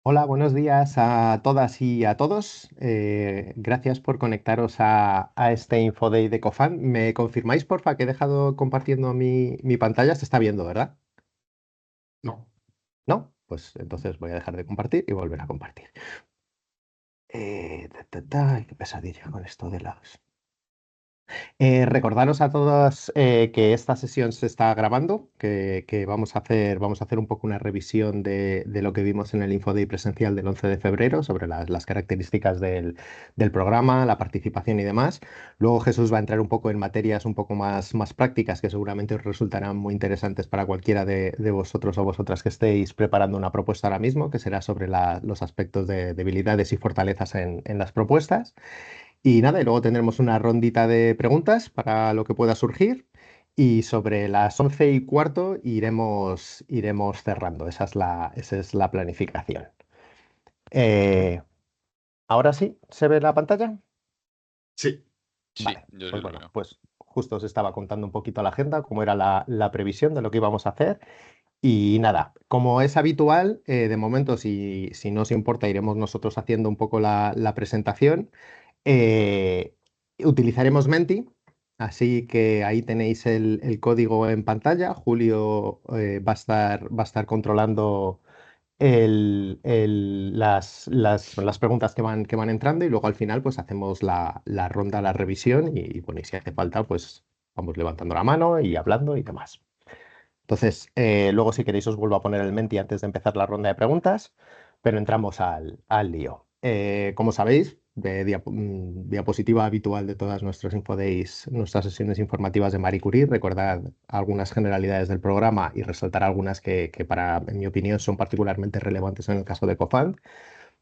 Hola, buenos días a todas y a todos. Gracias por conectaros a este InfoDay de Cofan. ¿Me confirmáis, porfa, que he dejado compartiendo mi pantalla? Se está viendo, ¿verdad? No. ¿No? Pues entonces voy a dejar de compartir y volver a compartir. Ay, qué pesadilla con esto de las... Recordaros a todos que esta sesión se está grabando, que vamos a hacer un poco una revisión de lo que vimos en el InfoDay presencial del 11 de febrero sobre las características del programa, la participación y demás. Luego Jesús va a entrar un poco en materias un poco más prácticas que seguramente os resultarán muy interesantes para cualquiera de vosotros o vosotras que estéis preparando una propuesta ahora mismo, que será sobre los aspectos de debilidades y fortalezas en las propuestas. Y nada, y luego tendremos una rondita de preguntas para lo que pueda surgir. Y sobre las 11:15 iremos cerrando. Esa es la planificación. Eh, ¿Ahora sí? ¿Se ve la pantalla? Sí. Sí, Vale, yo pues lo bueno, veo. pues justo os estaba contando un poquito la agenda, cómo era la previsión de lo que íbamos a hacer. Y nada, como es habitual, de momento, si no os importa, iremos nosotros haciendo un poco la presentación. Eh, Utilizaremos Menti, así que ahí tenéis el código en pantalla. Julio va a estar controlando las preguntas que van entrando y luego al final pues hacemos la ronda, la revisión y bueno, y si hace falta pues vamos levantando la mano y hablando y demás. Entonces, luego si queréis os vuelvo a poner el Menti antes de empezar la ronda de preguntas, pero entramos al lío. Como sabéis, diapositiva habitual de todas nuestros Infodays, nuestras sesiones informativas de Marie Curie, recordad algunas generalidades del programa y resaltar algunas que para, en mi opinión, son particularmente relevantes en el caso de Cofand.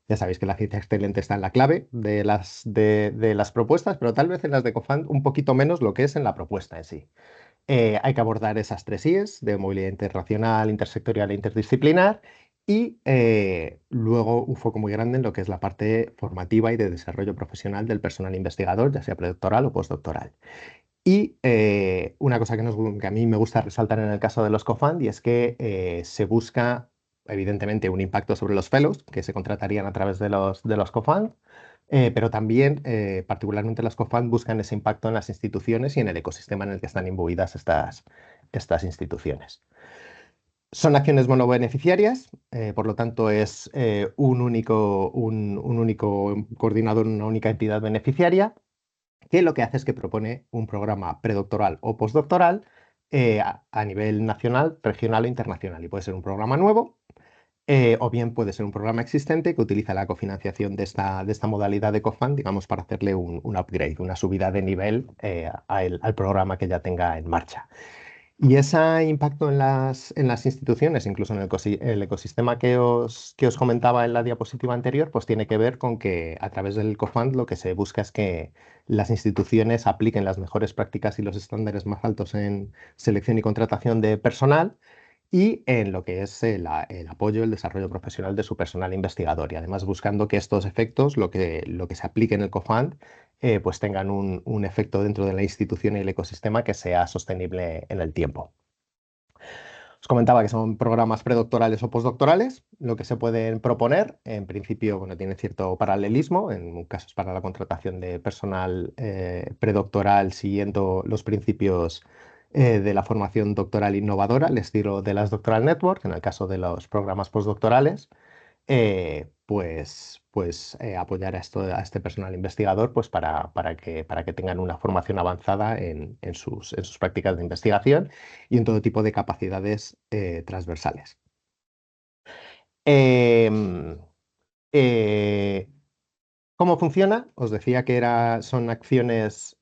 Ya sabéis que la ciencia excelente está en la clave de las propuestas, pero tal vez en las de Cofand un poquito menos lo que es en la propuesta en sí. Hay que abordar esas tres I's de movilidad internacional, intersectorial e interdisciplinar y luego un foco muy grande en lo que es la parte formativa y de desarrollo profesional del personal investigador, ya sea predoctoral o postdoctoral. Y una cosa que a mí me gusta resaltar en el caso de los COFAND y es que se busca, evidentemente, un impacto sobre los fellows que se contratarían a través de los COFAND, pero también, particularmente las COFAND, buscan ese impacto en las instituciones y en el ecosistema en el que están imbuidas estas instituciones. Son acciones monobeneficiarias, por lo tanto es un único coordinador, una única entidad beneficiaria que lo que hace es que propone un programa predoctoral o postdoctoral a nivel nacional, regional o internacional. Y puede ser un programa nuevo o bien puede ser un programa existente que utiliza la cofinanciación de esta modalidad de cofund, digamos, para hacerle un upgrade, una subida de nivel al programa que ya tenga en marcha. Y ese impacto en las instituciones, incluso en el ecosistema que os comentaba en la diapositiva anterior, pues tiene que ver con que a través del CoFund lo que se busca es que las instituciones apliquen las mejores prácticas y los estándares más altos en selección y contratación de personal y en lo que es el apoyo, el desarrollo profesional de su personal investigador. Y además buscando que estos efectos, lo que se aplique en el CoFund, pues tengan un efecto dentro de la institución y el ecosistema que sea sostenible en el tiempo. Os comentaba que son programas predoctorales o postdoctorales. Lo que se pueden proponer, en principio, bueno, tiene cierto paralelismo, en casos para la contratación de personal predoctoral siguiendo los principios de la formación doctoral innovadora, al estilo de las Doctoral Network, en el caso de los programas postdoctorales pues apoyar a este personal investigador pues para que tengan una formación avanzada en sus prácticas de investigación y en todo tipo de capacidades transversales. Em, eh, ¿Cómo funciona? Os decía que son acciones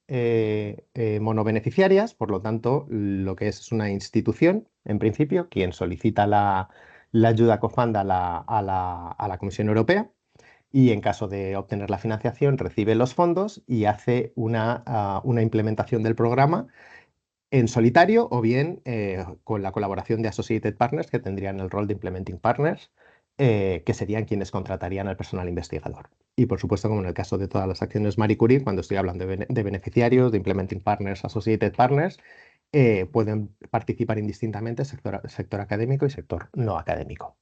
monobeneficiarias, por lo tanto, lo que es una institución, en principio, quien solicita la ayuda COFAND a la Comisión Europea y en caso de obtener la financiación recibe los fondos y hace una implementación del programa en solitario o bien con la colaboración de Associated Partners que tendrían el rol de Implementing Partners, que serían quienes contratarían al personal investigador. Y por supuesto, como en el caso de todas las acciones Marie Curie, cuando estoy hablando de beneficiarios, de Implementing Partners, Associated Partners, pueden participar indistintamente sector académico y sector no académico.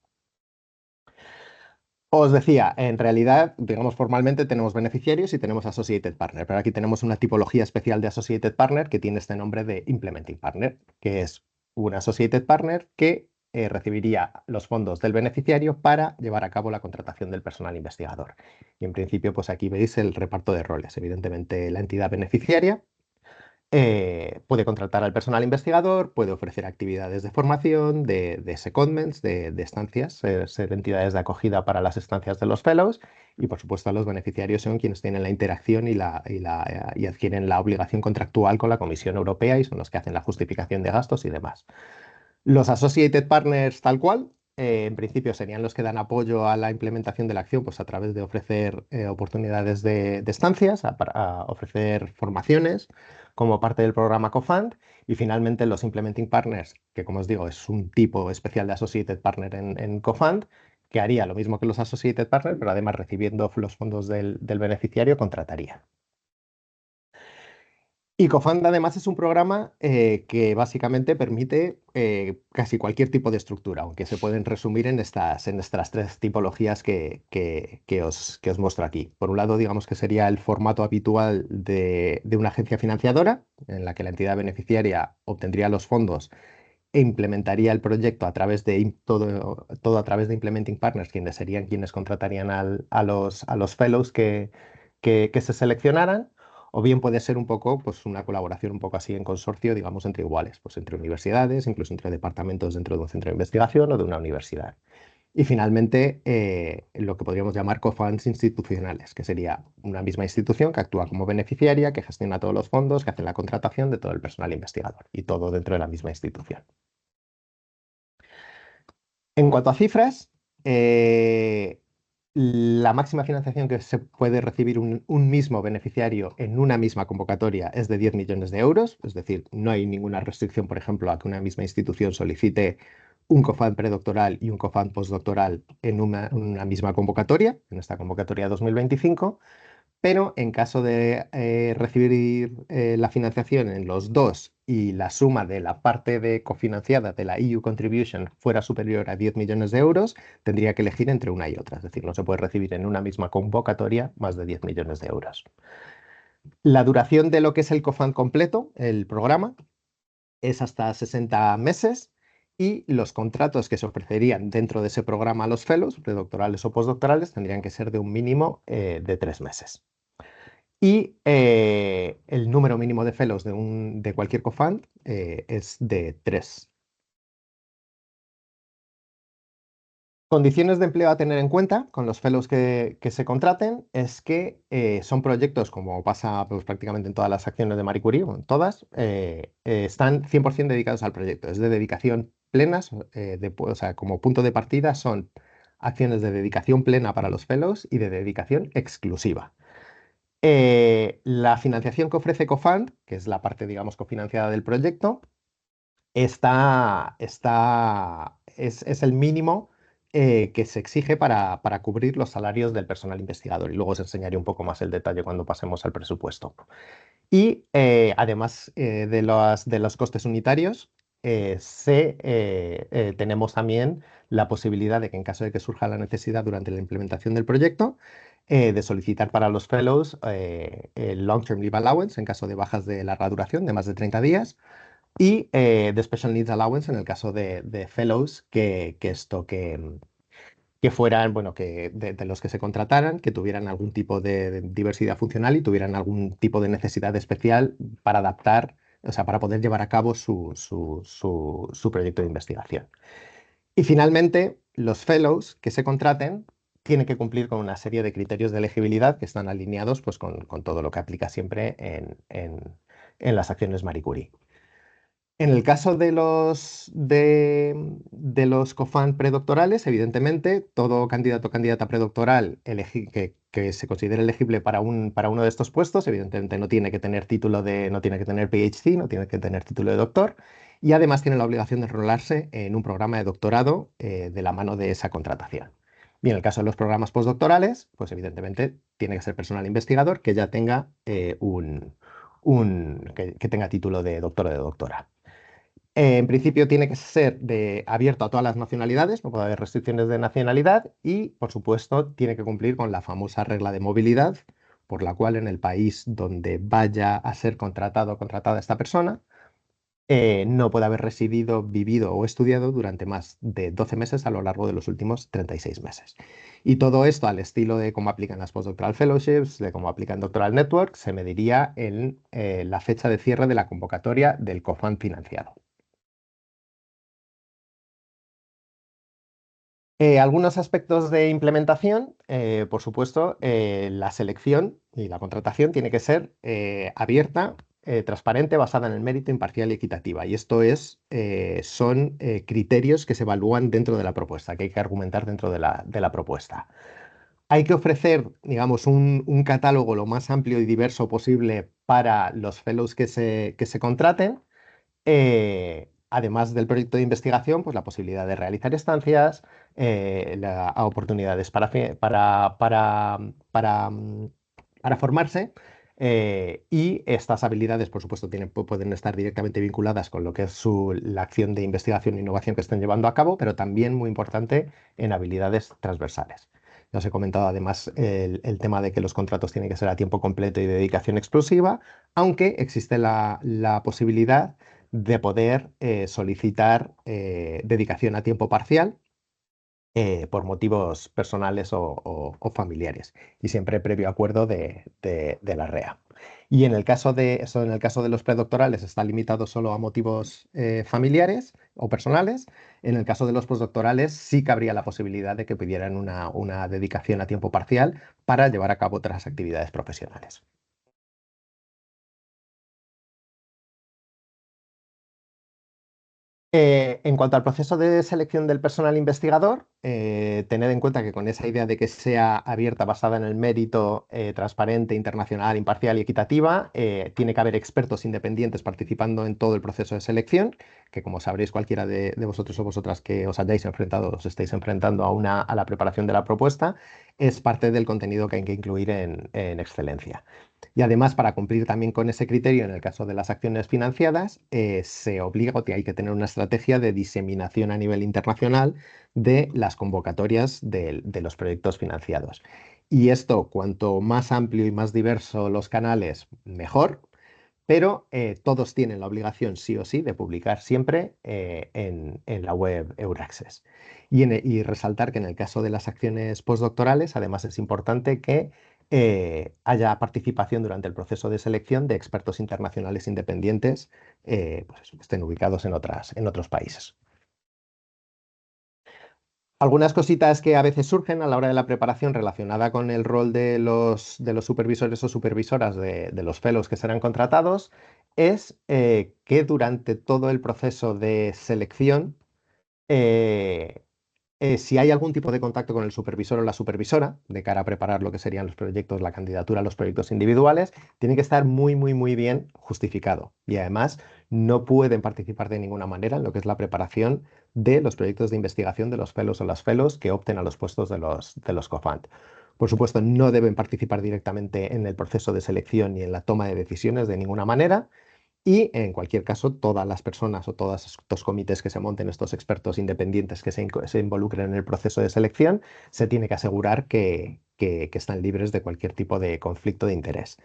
Os decía, en realidad, digamos, formalmente tenemos beneficiarios y tenemos Associated Partner, pero aquí tenemos una tipología especial de Associated Partner que tiene este nombre de Implementing Partner, que es un Associated Partner que recibiría los fondos del beneficiario para llevar a cabo la contratación del personal investigador. Y en principio, pues aquí veis el reparto de roles. Evidentemente, la entidad beneficiaria puede contratar al personal investigador, puede ofrecer actividades de formación, de secondments, de estancias, ser entidades de acogida para las estancias de los fellows y, por supuesto, los beneficiarios son quienes tienen la interacción y adquieren la obligación contractual con la Comisión Europea y son los que hacen la justificación de gastos y demás. Los associated partners tal cual, en principio serían los que dan apoyo a la implementación de la acción pues a través de ofrecer oportunidades de estancias, a ofrecer formaciones como parte del programa CoFund y finalmente los implementing partners, que como os digo es un tipo especial de associated partner en CoFund, que haría lo mismo que los associated partners, pero además recibiendo los fondos del beneficiario contrataría. Y Cofund además es un programa que básicamente permite casi cualquier tipo de estructura, aunque se pueden resumir en estas tres tipologías que os muestro aquí. Por un lado, digamos que sería el formato habitual de una agencia financiadora, en la que la entidad beneficiaria obtendría los fondos e implementaría el proyecto a través de todo a través de implementing partners, quienes serían quienes contratarían a los fellows que se seleccionaran, o bien puede ser un poco, pues una colaboración un poco así en consorcio, digamos, entre iguales, pues entre universidades, incluso entre departamentos dentro de un centro de investigación o de una universidad. Y finalmente, lo que podríamos llamar co-funds institucionales, que sería una misma institución que actúa como beneficiaria, que gestiona todos los fondos, que hace la contratación de todo el personal investigador y todo dentro de la misma institución. En cuanto a cifras, la máxima financiación que se puede recibir un mismo beneficiario en una misma convocatoria es de 10 millones de euros, es decir, no hay ninguna restricción, por ejemplo, a que una misma institución solicite un COFAD predoctoral y un COFAD postdoctoral en una misma convocatoria, en esta convocatoria 2025. Pero en caso de recibir la financiación en los dos y la suma de la parte de cofinanciada de la EU Contribution fuera superior a 10 millones de euros, tendría que elegir entre una y otra. Es decir, no se puede recibir en una misma convocatoria más de 10 millones de euros. La duración de lo que es el COFAN completo, el programa, es hasta 60 meses y los contratos que se ofrecerían dentro de ese programa a los fellows, predoctorales o postdoctorales, tendrían que ser de un mínimo de 3 meses. Y el número mínimo de fellows de cualquier cofund es de 3. Condiciones de empleo a tener en cuenta con los fellows que se contraten es que son proyectos, como pasa pues, prácticamente en todas las acciones de Marie Curie, o en todas, están 100% dedicados al proyecto. Es de dedicación plena, o sea, como punto de partida son acciones de dedicación plena para los fellows y de dedicación exclusiva. La financiación que ofrece Cofund, que es la parte, digamos, cofinanciada del proyecto, es el mínimo que se exige para cubrir los salarios del personal investigador. Y luego os enseñaré un poco más el detalle cuando pasemos al presupuesto. Y además de los costes unitarios, tenemos también la posibilidad de que en caso de que surja la necesidad durante la implementación del proyecto, de solicitar para los fellows el Long Term Leave Allowance en caso de bajas de larga duración de más de 30 días y de Special Needs Allowance en el caso de fellows que fueran, bueno, que de los que se contrataran, que tuvieran algún tipo de diversidad funcional y tuvieran algún tipo de necesidad especial para adaptar, o sea, para poder llevar a cabo su proyecto de investigación. Y finalmente, los fellows que se contraten tienen que cumplir con una serie de criterios de elegibilidad que están alineados pues, con todo lo que aplica siempre en las acciones Marie Curie. En el caso de los COFAN predoctorales, evidentemente, todo candidato o candidata predoctoral que se considere elegible para uno de estos puestos, evidentemente no tiene que tener no tiene que tener PhD, no tiene que tener título de doctor, y además tiene la obligación de enrolarse en un programa de doctorado de la mano de esa contratación. Y en el caso de los programas postdoctorales, pues evidentemente tiene que ser personal investigador que ya tenga que tenga título de doctor o de doctora. En principio tiene que ser abierto a todas las nacionalidades, no puede haber restricciones de nacionalidad y, por supuesto, tiene que cumplir con la famosa regla de movilidad, por la cual en el país donde vaya a ser contratado o contratada esta persona, no puede haber residido, vivido o estudiado durante más de 12 meses a lo largo de los últimos 36 meses. Y todo esto al estilo de cómo aplican las postdoctoral fellowships, de cómo aplican Doctoral Network, se mediría en la fecha de cierre de la convocatoria del COFAN financiado. Algunos aspectos de implementación, por supuesto, la selección y la contratación tiene que ser abierta, transparente, basada en el mérito, imparcial y equitativa. Y esto son criterios que se evalúan dentro de la propuesta, que hay que argumentar dentro de la propuesta. Hay que ofrecer, digamos, un catálogo lo más amplio y diverso posible para los fellows que se contraten. Además del proyecto de investigación, pues la posibilidad de realizar estancias, oportunidades para formarse. Y estas habilidades, por supuesto, pueden estar directamente vinculadas con lo que es la acción de investigación e innovación que estén llevando a cabo, pero también, muy importante, en habilidades transversales. Ya os he comentado además el tema de que los contratos tienen que ser a tiempo completo y de dedicación exclusiva, aunque existe la posibilidad de poder solicitar dedicación a tiempo parcial por motivos personales o familiares, y siempre previo acuerdo de la REA. Y en el caso en el caso de los predoctorales está limitado solo a motivos familiares o personales. En el caso de los postdoctorales sí cabría la posibilidad de que pidieran una dedicación a tiempo parcial para llevar a cabo otras actividades profesionales. En cuanto al proceso de selección del personal investigador, tened en cuenta que con esa idea de que sea abierta, basada en el mérito, transparente, internacional, imparcial y equitativa, tiene que haber expertos independientes participando en todo el proceso de selección, que como sabréis cualquiera de vosotros o vosotras que os hayáis enfrentado, os estáis enfrentando a la preparación de la propuesta, es parte del contenido que hay que incluir en excelencia. Y además, para cumplir también con ese criterio, en el caso de las acciones financiadas, se obliga o hay que tener una estrategia de diseminación a nivel internacional de las convocatorias de los proyectos financiados. Y esto, cuanto más amplio y más diverso los canales, mejor, pero todos tienen la obligación, sí o sí, de publicar siempre en la web Euraccess. Y resaltar que en el caso de las acciones postdoctorales, además es importante que haya participación durante el proceso de selección de expertos internacionales independientes, pues eso, que estén ubicados en otros países. Algunas cositas que a veces surgen a la hora de la preparación relacionada con el rol de los supervisores o supervisoras de los fellows que serán contratados es que durante todo el proceso de selección, eh, si hay algún tipo de contacto con el supervisor o la supervisora de cara a preparar lo que serían los proyectos, la candidatura a los proyectos individuales, tiene que estar muy, muy, muy bien justificado. Y además no pueden participar de ninguna manera en lo que es la preparación de los proyectos de investigación de los fellows o las fellows que opten a los puestos de los COFAND. Por supuesto, no deben participar directamente en el proceso de selección ni en la toma de decisiones de ninguna manera. Y en cualquier caso, todas las personas o todos estos comités que se monten, estos expertos independientes que se involucren en el proceso de selección, se tiene que asegurar que están libres de cualquier tipo de conflicto de interés.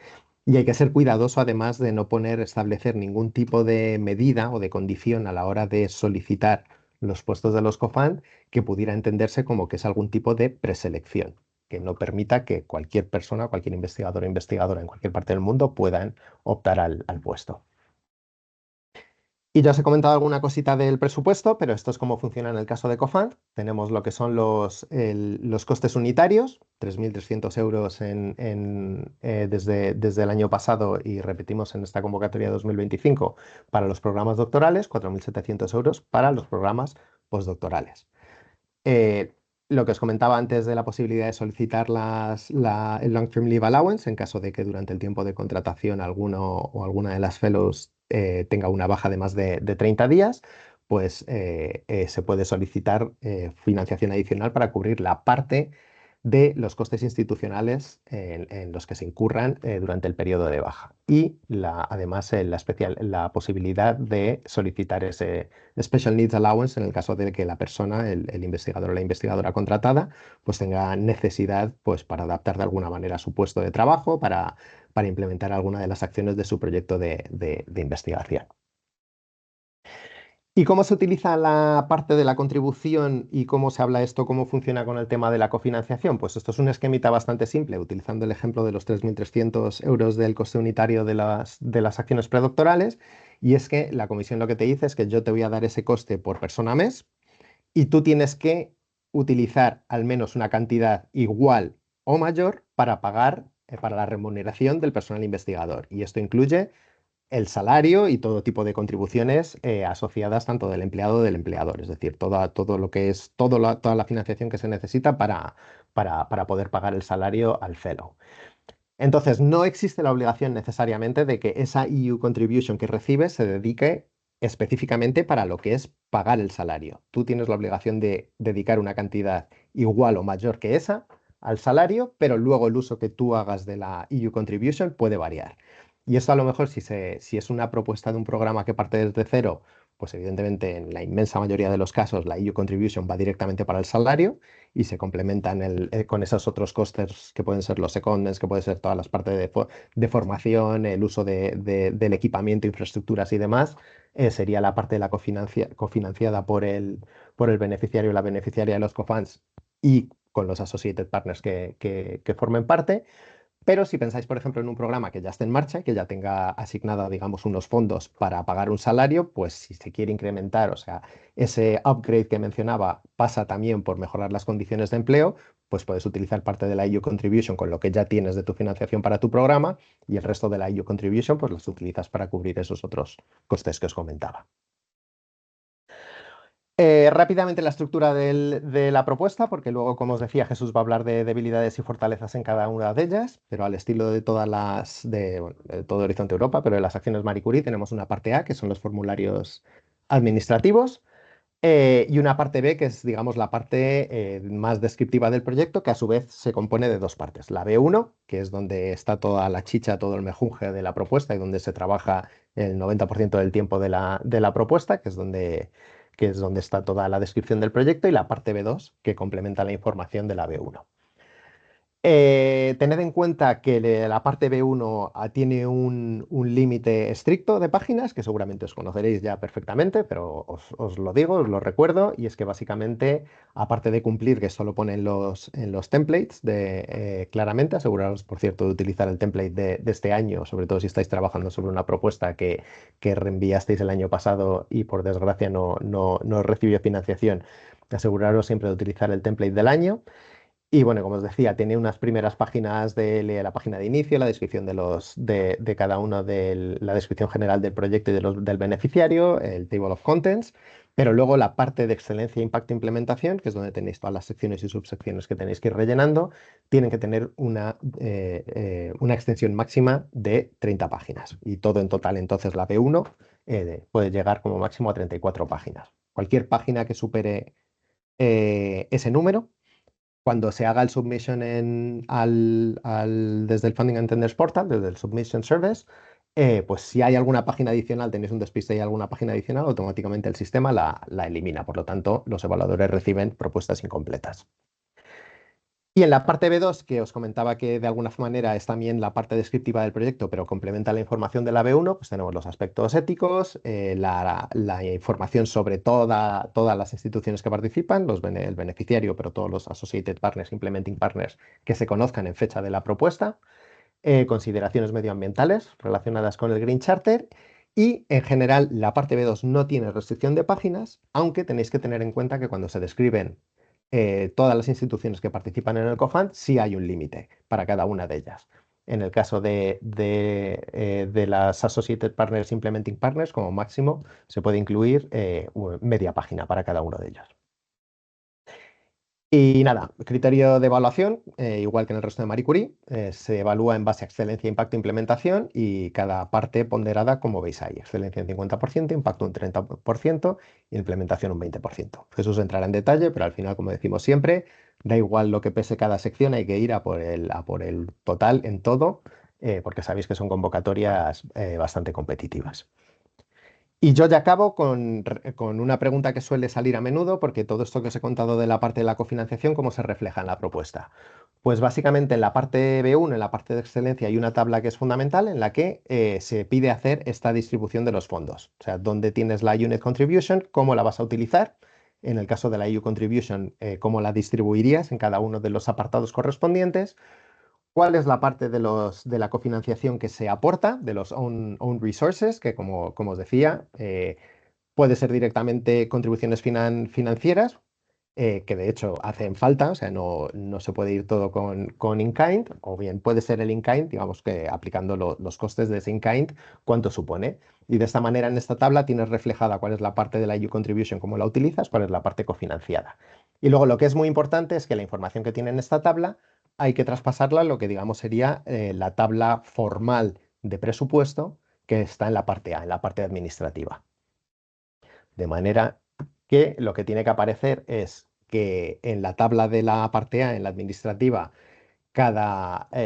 Y hay que ser cuidadoso, además, de no establecer ningún tipo de medida o de condición a la hora de solicitar los puestos de los COFAND que pudiera entenderse como que es algún tipo de preselección, que no permita que cualquier persona, cualquier investigador o investigadora en cualquier parte del mundo puedan optar al puesto. Y ya os he comentado alguna cosita del presupuesto, pero esto es cómo funciona en el caso de Cofand. Tenemos lo que son los costes unitarios, 3.300 euros desde el año pasado, y repetimos en esta convocatoria 2025 para los programas doctorales, 4.700 euros para los programas postdoctorales. Eh, lo que os comentaba antes de la posibilidad de solicitar el Long Term Leave Allowance en caso de que durante el tiempo de contratación alguno o alguna de las fellows tenga una baja de más de 30 días, pues se puede solicitar financiación adicional para cubrir la parte de los costes institucionales en los que se incurran durante el periodo de baja. Y además la posibilidad de solicitar ese Special Needs Allowance en el caso de que la persona, el investigador o la investigadora contratada, pues tenga necesidad pues, para adaptar de alguna manera su puesto de trabajo, para implementar alguna de las acciones de su proyecto de investigación. ¿Y cómo se utiliza la parte de la contribución y cómo se habla esto, cómo funciona con el tema de la cofinanciación? Pues esto es un esquemita bastante simple, utilizando el ejemplo de los 3.300 euros del coste unitario de las acciones predoctorales. Y es que la comisión lo que te dice es que yo te voy a dar ese coste por persona mes y tú tienes que utilizar al menos una cantidad igual o mayor para pagar para la remuneración del personal investigador. Y esto incluye el salario y todo tipo de contribuciones asociadas tanto del empleado o del empleador, es decir, todo lo que es toda la financiación que se necesita para poder pagar el salario al fellow. Entonces, no existe la obligación necesariamente de que esa EU contribution que recibes se dedique específicamente para lo que es pagar el salario. Tú tienes la obligación de dedicar una cantidad igual o mayor que esa al salario, pero luego el uso que tú hagas de la EU contribution puede variar. Y esto a lo mejor si es una propuesta de un programa que parte desde cero, pues evidentemente en la inmensa mayoría de los casos la EU contribution va directamente para el salario y se complementan con esos otros costes que pueden ser los secondments, que pueden ser todas las partes de formación, el uso del equipamiento, infraestructuras y demás, sería la parte de la cofinanciada por el beneficiario o la beneficiaria de los cofunds y con los associated partners que formen parte. Pero si pensáis, por ejemplo, en un programa que ya esté en marcha, que ya tenga asignada, digamos, unos fondos para pagar un salario, pues si se quiere incrementar, o sea, ese upgrade que mencionaba pasa también por mejorar las condiciones de empleo, pues puedes utilizar parte de la EU Contribution con lo que ya tienes de tu financiación para tu programa y el resto de la EU Contribution, pues los utilizas para cubrir esos otros costes que os comentaba. Rápidamente la estructura de la propuesta, porque luego, como os decía, Jesús va a hablar de debilidades y fortalezas en cada una de ellas, pero al estilo de bueno, de todo Horizonte Europa, pero de las acciones Marie Curie tenemos una parte A, que son los formularios administrativos, y una parte B, que es, digamos, la parte más descriptiva del proyecto, que a su vez se compone de dos partes. La B1, que es donde está toda la chicha, todo el mejunje de la propuesta y donde se trabaja el 90% del tiempo de la propuesta, que es donde está toda la descripción del proyecto, y la parte B2, que complementa la información de la B1. Tened en cuenta que la parte B1 tiene un límite estricto de páginas, que seguramente os conoceréis ya perfectamente, pero os lo digo, os lo recuerdo, y es que básicamente, aparte de cumplir, que solo pone en los templates, claramente, aseguraros, por cierto, de utilizar el template de este año, sobre todo si estáis trabajando sobre una propuesta que reenviasteis el año pasado y por desgracia no recibió financiación, aseguraros siempre de utilizar el template del año. Y bueno, como os decía, tiene unas primeras páginas de la página de inicio, la descripción de cada uno, la descripción general del proyecto y del beneficiario, el Table of Contents, pero luego la parte de excelencia, impacto e implementación, que es donde tenéis todas las secciones y subsecciones que tenéis que ir rellenando, tienen que tener una extensión máxima de 30 páginas. Y todo en total, entonces, la B1 puede llegar como máximo a 34 páginas. Cualquier página que supere ese número, cuando se haga el submission desde el Funding and Tenders Portal, desde el Submission Service, pues si hay alguna página adicional, tenéis un despiste y alguna página adicional, automáticamente el sistema la elimina. Por lo tanto, los evaluadores reciben propuestas incompletas. Y en la parte B2, que os comentaba que de alguna manera es también la parte descriptiva del proyecto, pero complementa la información de la B1, pues tenemos los aspectos éticos, la información sobre todas las instituciones que participan, el beneficiario, pero todos los associated partners, implementing partners que se conozcan en fecha de la propuesta, consideraciones medioambientales relacionadas con el Green Charter. Y en general la parte B2 no tiene restricción de páginas, aunque tenéis que tener en cuenta que cuando se describen todas las instituciones que participan en el COFUND, sí hay un límite para cada una de ellas. En el caso de las Associated Partners, Implementing Partners, como máximo se puede incluir media página para cada uno de ellos. Y nada, criterio de evaluación, igual que en el resto de Marie Curie, se evalúa en base a excelencia, impacto e implementación y cada parte ponderada, como veis ahí, excelencia un 50%, impacto un 30% y implementación un 20%. Jesús entrará en detalle, pero al final, como decimos siempre, da igual lo que pese cada sección, hay que ir a por el total en todo, porque sabéis que son convocatorias bastante competitivas. Y yo ya acabo con una pregunta que suele salir a menudo, porque todo esto que os he contado de la parte de la cofinanciación, ¿cómo se refleja en la propuesta? Pues básicamente en la parte B1, en la parte de excelencia, hay una tabla que es fundamental en la que se pide hacer esta distribución de los fondos. O sea, dónde tienes la Unit Contribution, cómo la vas a utilizar. En el caso de la EU Contribution, cómo la distribuirías en cada uno de los apartados correspondientes. ¿Cuál es la parte de la cofinanciación que se aporta, de los own resources, que como os decía, puede ser directamente contribuciones financieras, que de hecho hacen falta, o sea, no se puede ir todo con in-kind, o bien puede ser el in-kind, digamos que aplicando los costes de ese in-kind, cuánto supone. Y de esta manera en esta tabla tienes reflejada cuál es la parte de la EU Contribution, cómo la utilizas, cuál es la parte cofinanciada. Y luego lo que es muy importante es que la información que tiene en esta tabla hay que traspasarla a lo que digamos sería la tabla formal de presupuesto que está en la parte A, en la parte administrativa. De manera que lo que tiene que aparecer es que en la tabla de la parte A, en la administrativa,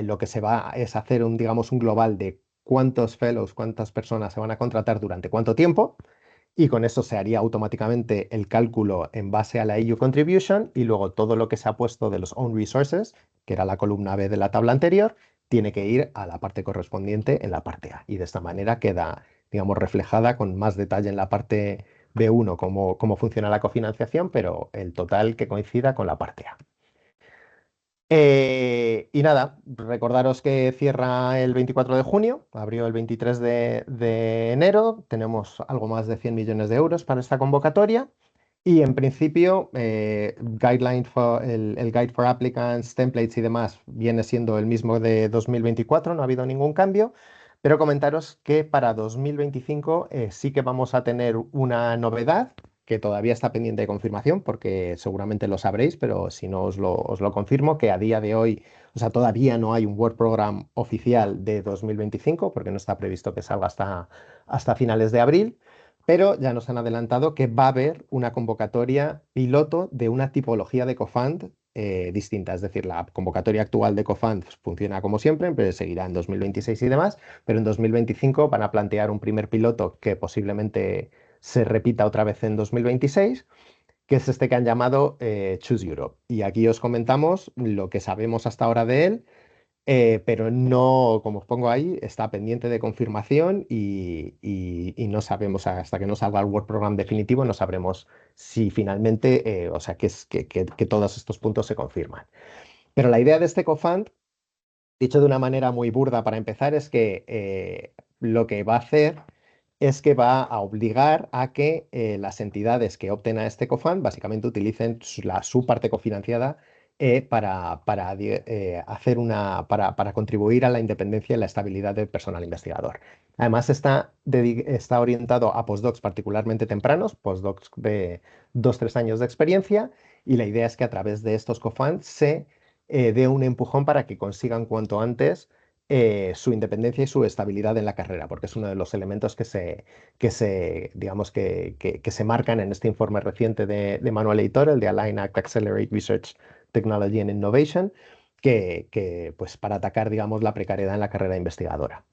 lo que se va es hacer digamos, un global de cuántos fellows, cuántas personas se van a contratar durante cuánto tiempo, y con eso se haría automáticamente el cálculo en base a la EU Contribution y luego todo lo que se ha puesto de los Own Resources, que era la columna B de la tabla anterior, tiene que ir a la parte correspondiente en la parte A. Y de esta manera queda, digamos, reflejada con más detalle en la parte B1 cómo funciona la cofinanciación, pero el total que coincida con la parte A. Y nada, recordaros que cierra el 24 de junio, abrió el 23 de enero, tenemos algo más de 100 millones de euros para esta convocatoria y en principio el Guide for Applicants, templates y demás viene siendo el mismo de 2024, no ha habido ningún cambio, pero comentaros que para 2025 sí que vamos a tener una novedad que todavía está pendiente de confirmación, porque seguramente lo sabréis, pero si no os lo confirmo, que a día de hoy, o sea, todavía no hay un Work Program oficial de 2025, porque no está previsto que salga hasta finales de abril, pero ya nos han adelantado que va a haber una convocatoria piloto de una tipología de cofund distinta. Es decir, la convocatoria actual de cofund funciona como siempre, pero seguirá en 2026 y demás, pero en 2025 van a plantear un primer piloto que posiblemente se repita otra vez en 2026, que es este que han llamado Choose Europe. Y aquí os comentamos lo que sabemos hasta ahora de él, pero no, como os pongo ahí, está pendiente de confirmación y no sabemos, hasta que no salga el Work Program definitivo, no sabremos si finalmente, o sea, que todos estos puntos se confirman. Pero la idea de este cofund, dicho de una manera muy burda para empezar, es que lo que va a hacer es que va a obligar a que las entidades que opten a este cofund básicamente utilicen su parte cofinanciada para contribuir a la independencia y la estabilidad del personal investigador. Además, está orientado a postdocs particularmente tempranos, postdocs de 2 o 3 años de experiencia, y la idea es que a través de estos cofunds se dé un empujón para que consigan cuanto antes su independencia y su estabilidad en la carrera, porque es uno de los elementos digamos, que se marcan en este informe reciente de Manuel Editor, el de Align Act Accelerate Research Technology and Innovation, pues para atacar, digamos, la precariedad en la carrera investigadora.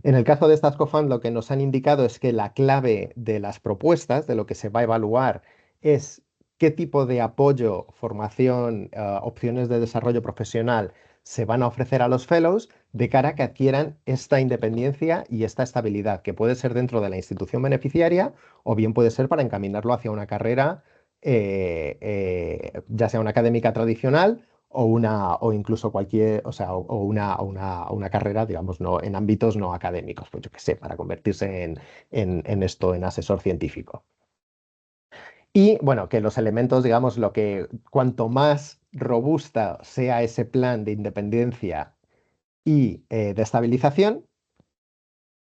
En el caso de estas COFAN, lo que nos han indicado es que la clave de las propuestas, de lo que se va a evaluar, es qué tipo de apoyo, formación, opciones de desarrollo profesional se van a ofrecer a los fellows de cara a que adquieran esta independencia y esta estabilidad, que puede ser dentro de la institución beneficiaria o bien puede ser para encaminarlo hacia una carrera, ya sea una académica tradicional o incluso cualquier, o sea, o una carrera, digamos, no, en ámbitos no académicos, pues yo qué sé, para convertirse en asesor científico. Y bueno, que los elementos, digamos, cuanto más robusta sea ese plan de independencia y de estabilización,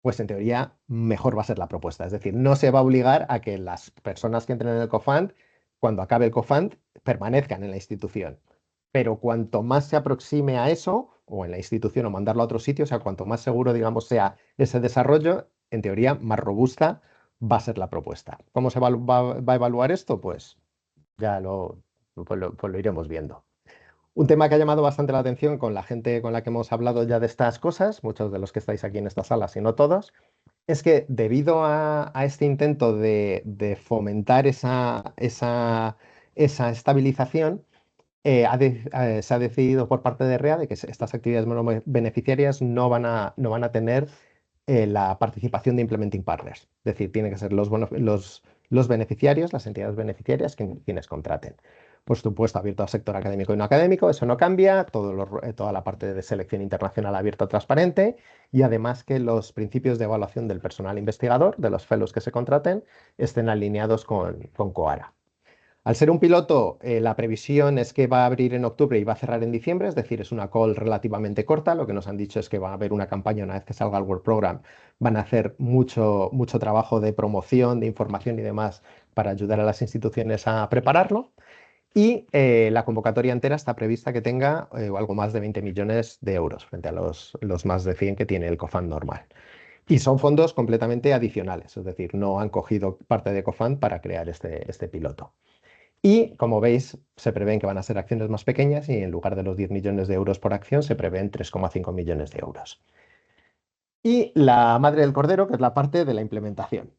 pues en teoría mejor va a ser la propuesta. Es decir, no se va a obligar a que las personas que entren en el COFAND cuando acabe el co-fund, permanezcan en la institución. Pero cuanto más se aproxime a eso, o en la institución o mandarlo a otro sitio, o sea, cuanto más seguro, digamos, sea ese desarrollo, en teoría, más robusta va a ser la propuesta. ¿Cómo se va a evaluar esto? Pues ya pues lo iremos viendo. Un tema que ha llamado bastante la atención con la gente con la que hemos hablado ya de estas cosas, muchos de los que estáis aquí en esta sala, si no todos, es que debido a este intento de fomentar esa estabilización, se ha decidido por parte de REA de que estas actividades beneficiarias no van a tener la participación de implementing partners. Es decir, tienen que ser los beneficiarios, las entidades beneficiarias, quienes contraten. Por supuesto, abierto al sector académico y no académico, eso no cambia, toda la parte de selección internacional abierta, transparente, y además que los principios de evaluación del personal investigador, de los fellows que se contraten, estén alineados con COARA. Al ser un piloto, la previsión es que va a abrir en octubre y va a cerrar en diciembre, es decir, es una call relativamente corta. Lo que nos han dicho es que va a haber una campaña una vez que salga el Work Program. Van a hacer mucho, mucho trabajo de promoción, de información y demás para ayudar a las instituciones a prepararlo. Y la convocatoria entera está prevista que tenga algo más de 20 millones de euros frente a los más de 100 que tiene el COFAND normal. Y son fondos completamente adicionales, es decir, no han cogido parte de COFAND para crear este piloto. Y como veis, se prevén que van a ser acciones más pequeñas y en lugar de los 10 millones de euros por acción, se prevén 3,5 millones de euros. Y la madre del cordero, que es la parte de la implementación.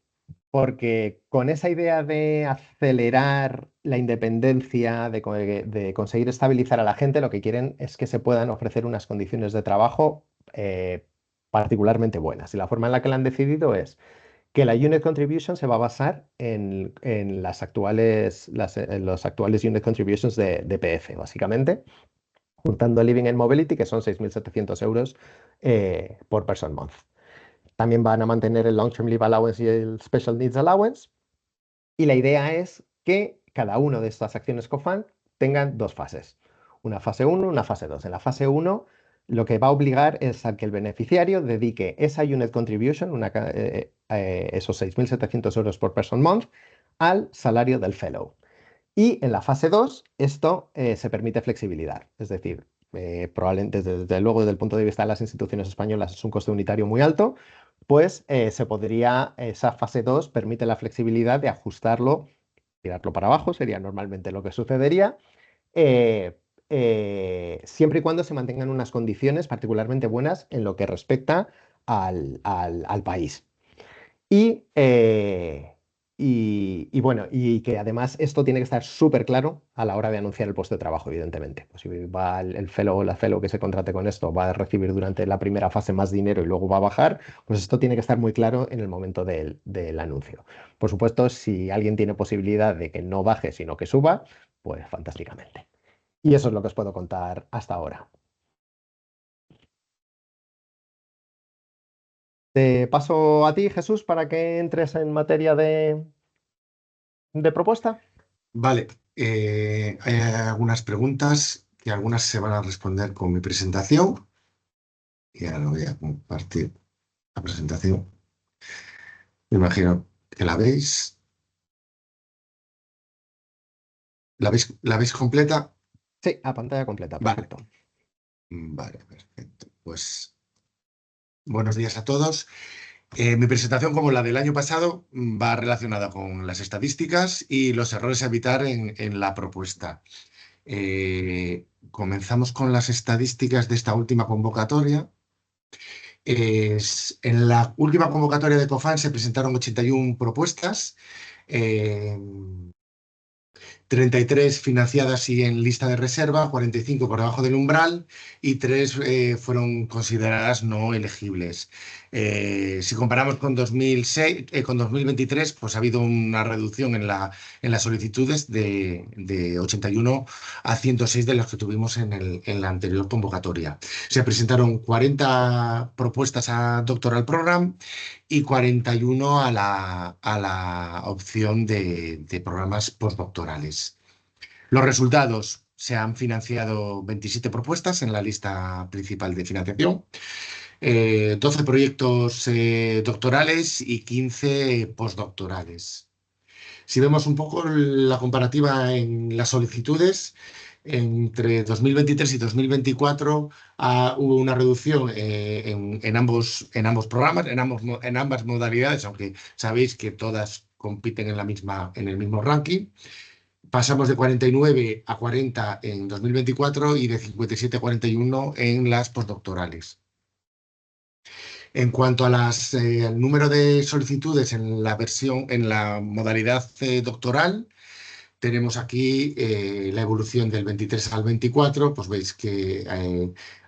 Porque con esa idea de acelerar la independencia, de conseguir estabilizar a la gente, lo que quieren es que se puedan ofrecer unas condiciones de trabajo particularmente buenas. Y la forma en la que la han decidido es que la Unit Contribution se va a basar en los actuales Unit Contributions de PF, básicamente, juntando Living and Mobility, que son 6.700 euros por person month. También van a mantener el Long Term Leave Allowance y el Special Needs Allowance. Y la idea es que cada una de estas acciones COFAN tengan dos fases. Una fase 1, una fase 2. En la fase 1, lo que va a obligar es a que el beneficiario dedique esa unit contribution, esos 6.700 euros por person month, al salario del fellow. Y en la fase 2, esto se permite flexibilidad. Es decir, probablemente desde luego desde el punto de vista de las instituciones españolas es un coste unitario muy alto, pues esa fase 2 permite la flexibilidad de ajustarlo, tirarlo para abajo, sería normalmente lo que sucedería, eh, siempre y cuando se mantengan unas condiciones particularmente buenas en lo que respecta al país. Y bueno, y que además esto tiene que estar súper claro a la hora de anunciar el puesto de trabajo, evidentemente. Pues si va el fellow o la fellow que se contrate con esto va a recibir durante la primera fase más dinero y luego va a bajar, pues esto tiene que estar muy claro en el momento del anuncio. Por supuesto, si alguien tiene posibilidad de que no baje, sino que suba, pues fantásticamente. Y eso es lo que os puedo contar hasta ahora. Te paso a ti, Jesús, para que entres en materia de propuesta. Vale. Hay algunas preguntas que algunas se van a responder con mi presentación. Y ahora voy a compartir la presentación. Me imagino que la veis. ¿La veis completa? Sí, a pantalla completa, Vale. perfecto. Vale, perfecto. Pues buenos días a todos. Mi presentación, como la del año pasado, va relacionada con las estadísticas y los errores a evitar en la propuesta. Comenzamos con las estadísticas de esta última convocatoria. En la última convocatoria de COFAN se presentaron 81 propuestas. 33 financiadas y en lista de reserva, 45 por debajo del umbral y 3 fueron consideradas no elegibles. Si comparamos con 2023, pues ha habido una reducción en las solicitudes de 81 a 106 de las que tuvimos en la anterior convocatoria. Se presentaron 40 propuestas a Doctoral Program y 41 a la opción de programas postdoctorales. Los resultados: se han financiado 27 propuestas en la lista principal de financiación, 12 proyectos doctorales y 15 postdoctorales. Si vemos un poco la comparativa en las solicitudes, entre 2023 y 2024 hubo una reducción en ambos programas, en ambas modalidades, aunque sabéis que todas compiten en el mismo ranking. Pasamos de 49 a 40 en 2024 y de 57 a 41 en las postdoctorales. En cuanto a al número de solicitudes en la modalidad doctoral, tenemos aquí la evolución del 23 al 24, pues veis que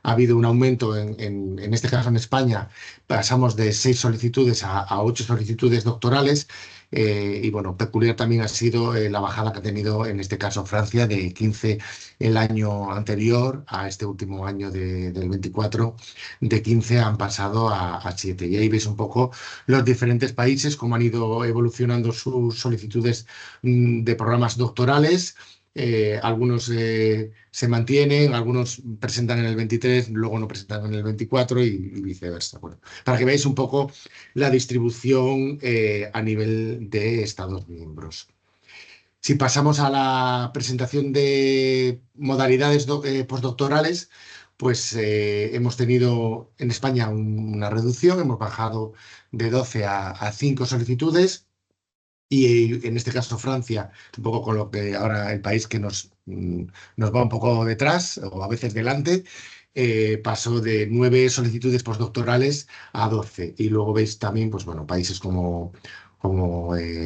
ha habido un aumento en este caso en España, pasamos de 6 solicitudes a 8 solicitudes doctorales, y bueno, peculiar también ha sido la bajada que ha tenido en este caso Francia de 15 el año anterior a este último año del 24, de 15 han pasado a 7. Y ahí veis un poco los diferentes países, cómo han ido evolucionando sus solicitudes de programas doctorales. Algunos se mantienen, algunos presentan en el 23, luego no presentan en el 24 y viceversa. Bueno, para que veáis un poco la distribución a nivel de Estados miembros. Si pasamos a la presentación de modalidades postdoctorales, pues hemos tenido en España una reducción, hemos bajado de 12 a 5 solicitudes. Y en este caso Francia, un poco con lo que ahora el país que nos va un poco detrás o a veces delante, pasó de 9 solicitudes postdoctorales a 12. Y luego veis también, pues bueno, países como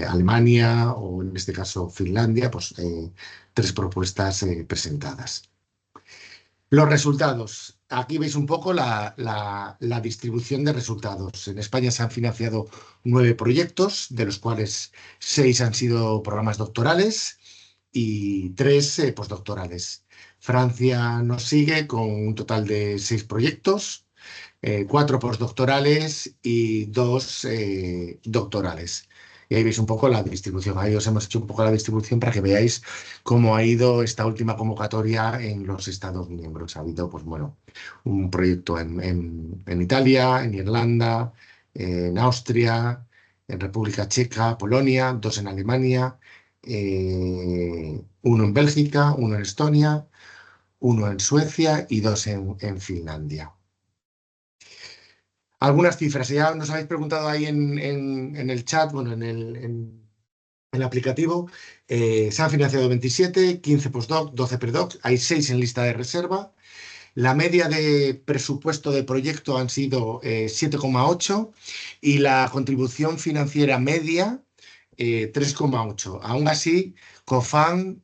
Alemania o en este caso Finlandia, pues 3 propuestas presentadas. Los resultados. Aquí veis un poco la distribución de resultados. En España se han financiado 9 proyectos, de los cuales 6 han sido programas doctorales y 3 postdoctorales. Francia nos sigue con un total de 6 proyectos, 4 postdoctorales y 2 doctorales. Y ahí veis un poco la distribución. Ahí os hemos hecho un poco la distribución para que veáis cómo ha ido esta última convocatoria en los Estados miembros. Ha habido, pues bueno, un proyecto en Italia, en Irlanda, en Austria, en República Checa, Polonia, 2 en Alemania, 1 en Bélgica, 1 en Estonia, 1 en Suecia y 2 en Finlandia. Algunas cifras, ya nos habéis preguntado ahí en el chat, bueno, en el aplicativo, se han financiado 27, 15 postdoc, 12 predoc, hay 6 en lista de reserva. La media de presupuesto de proyecto han sido 7,8 y la contribución financiera media 3,8. Aún así, COFAN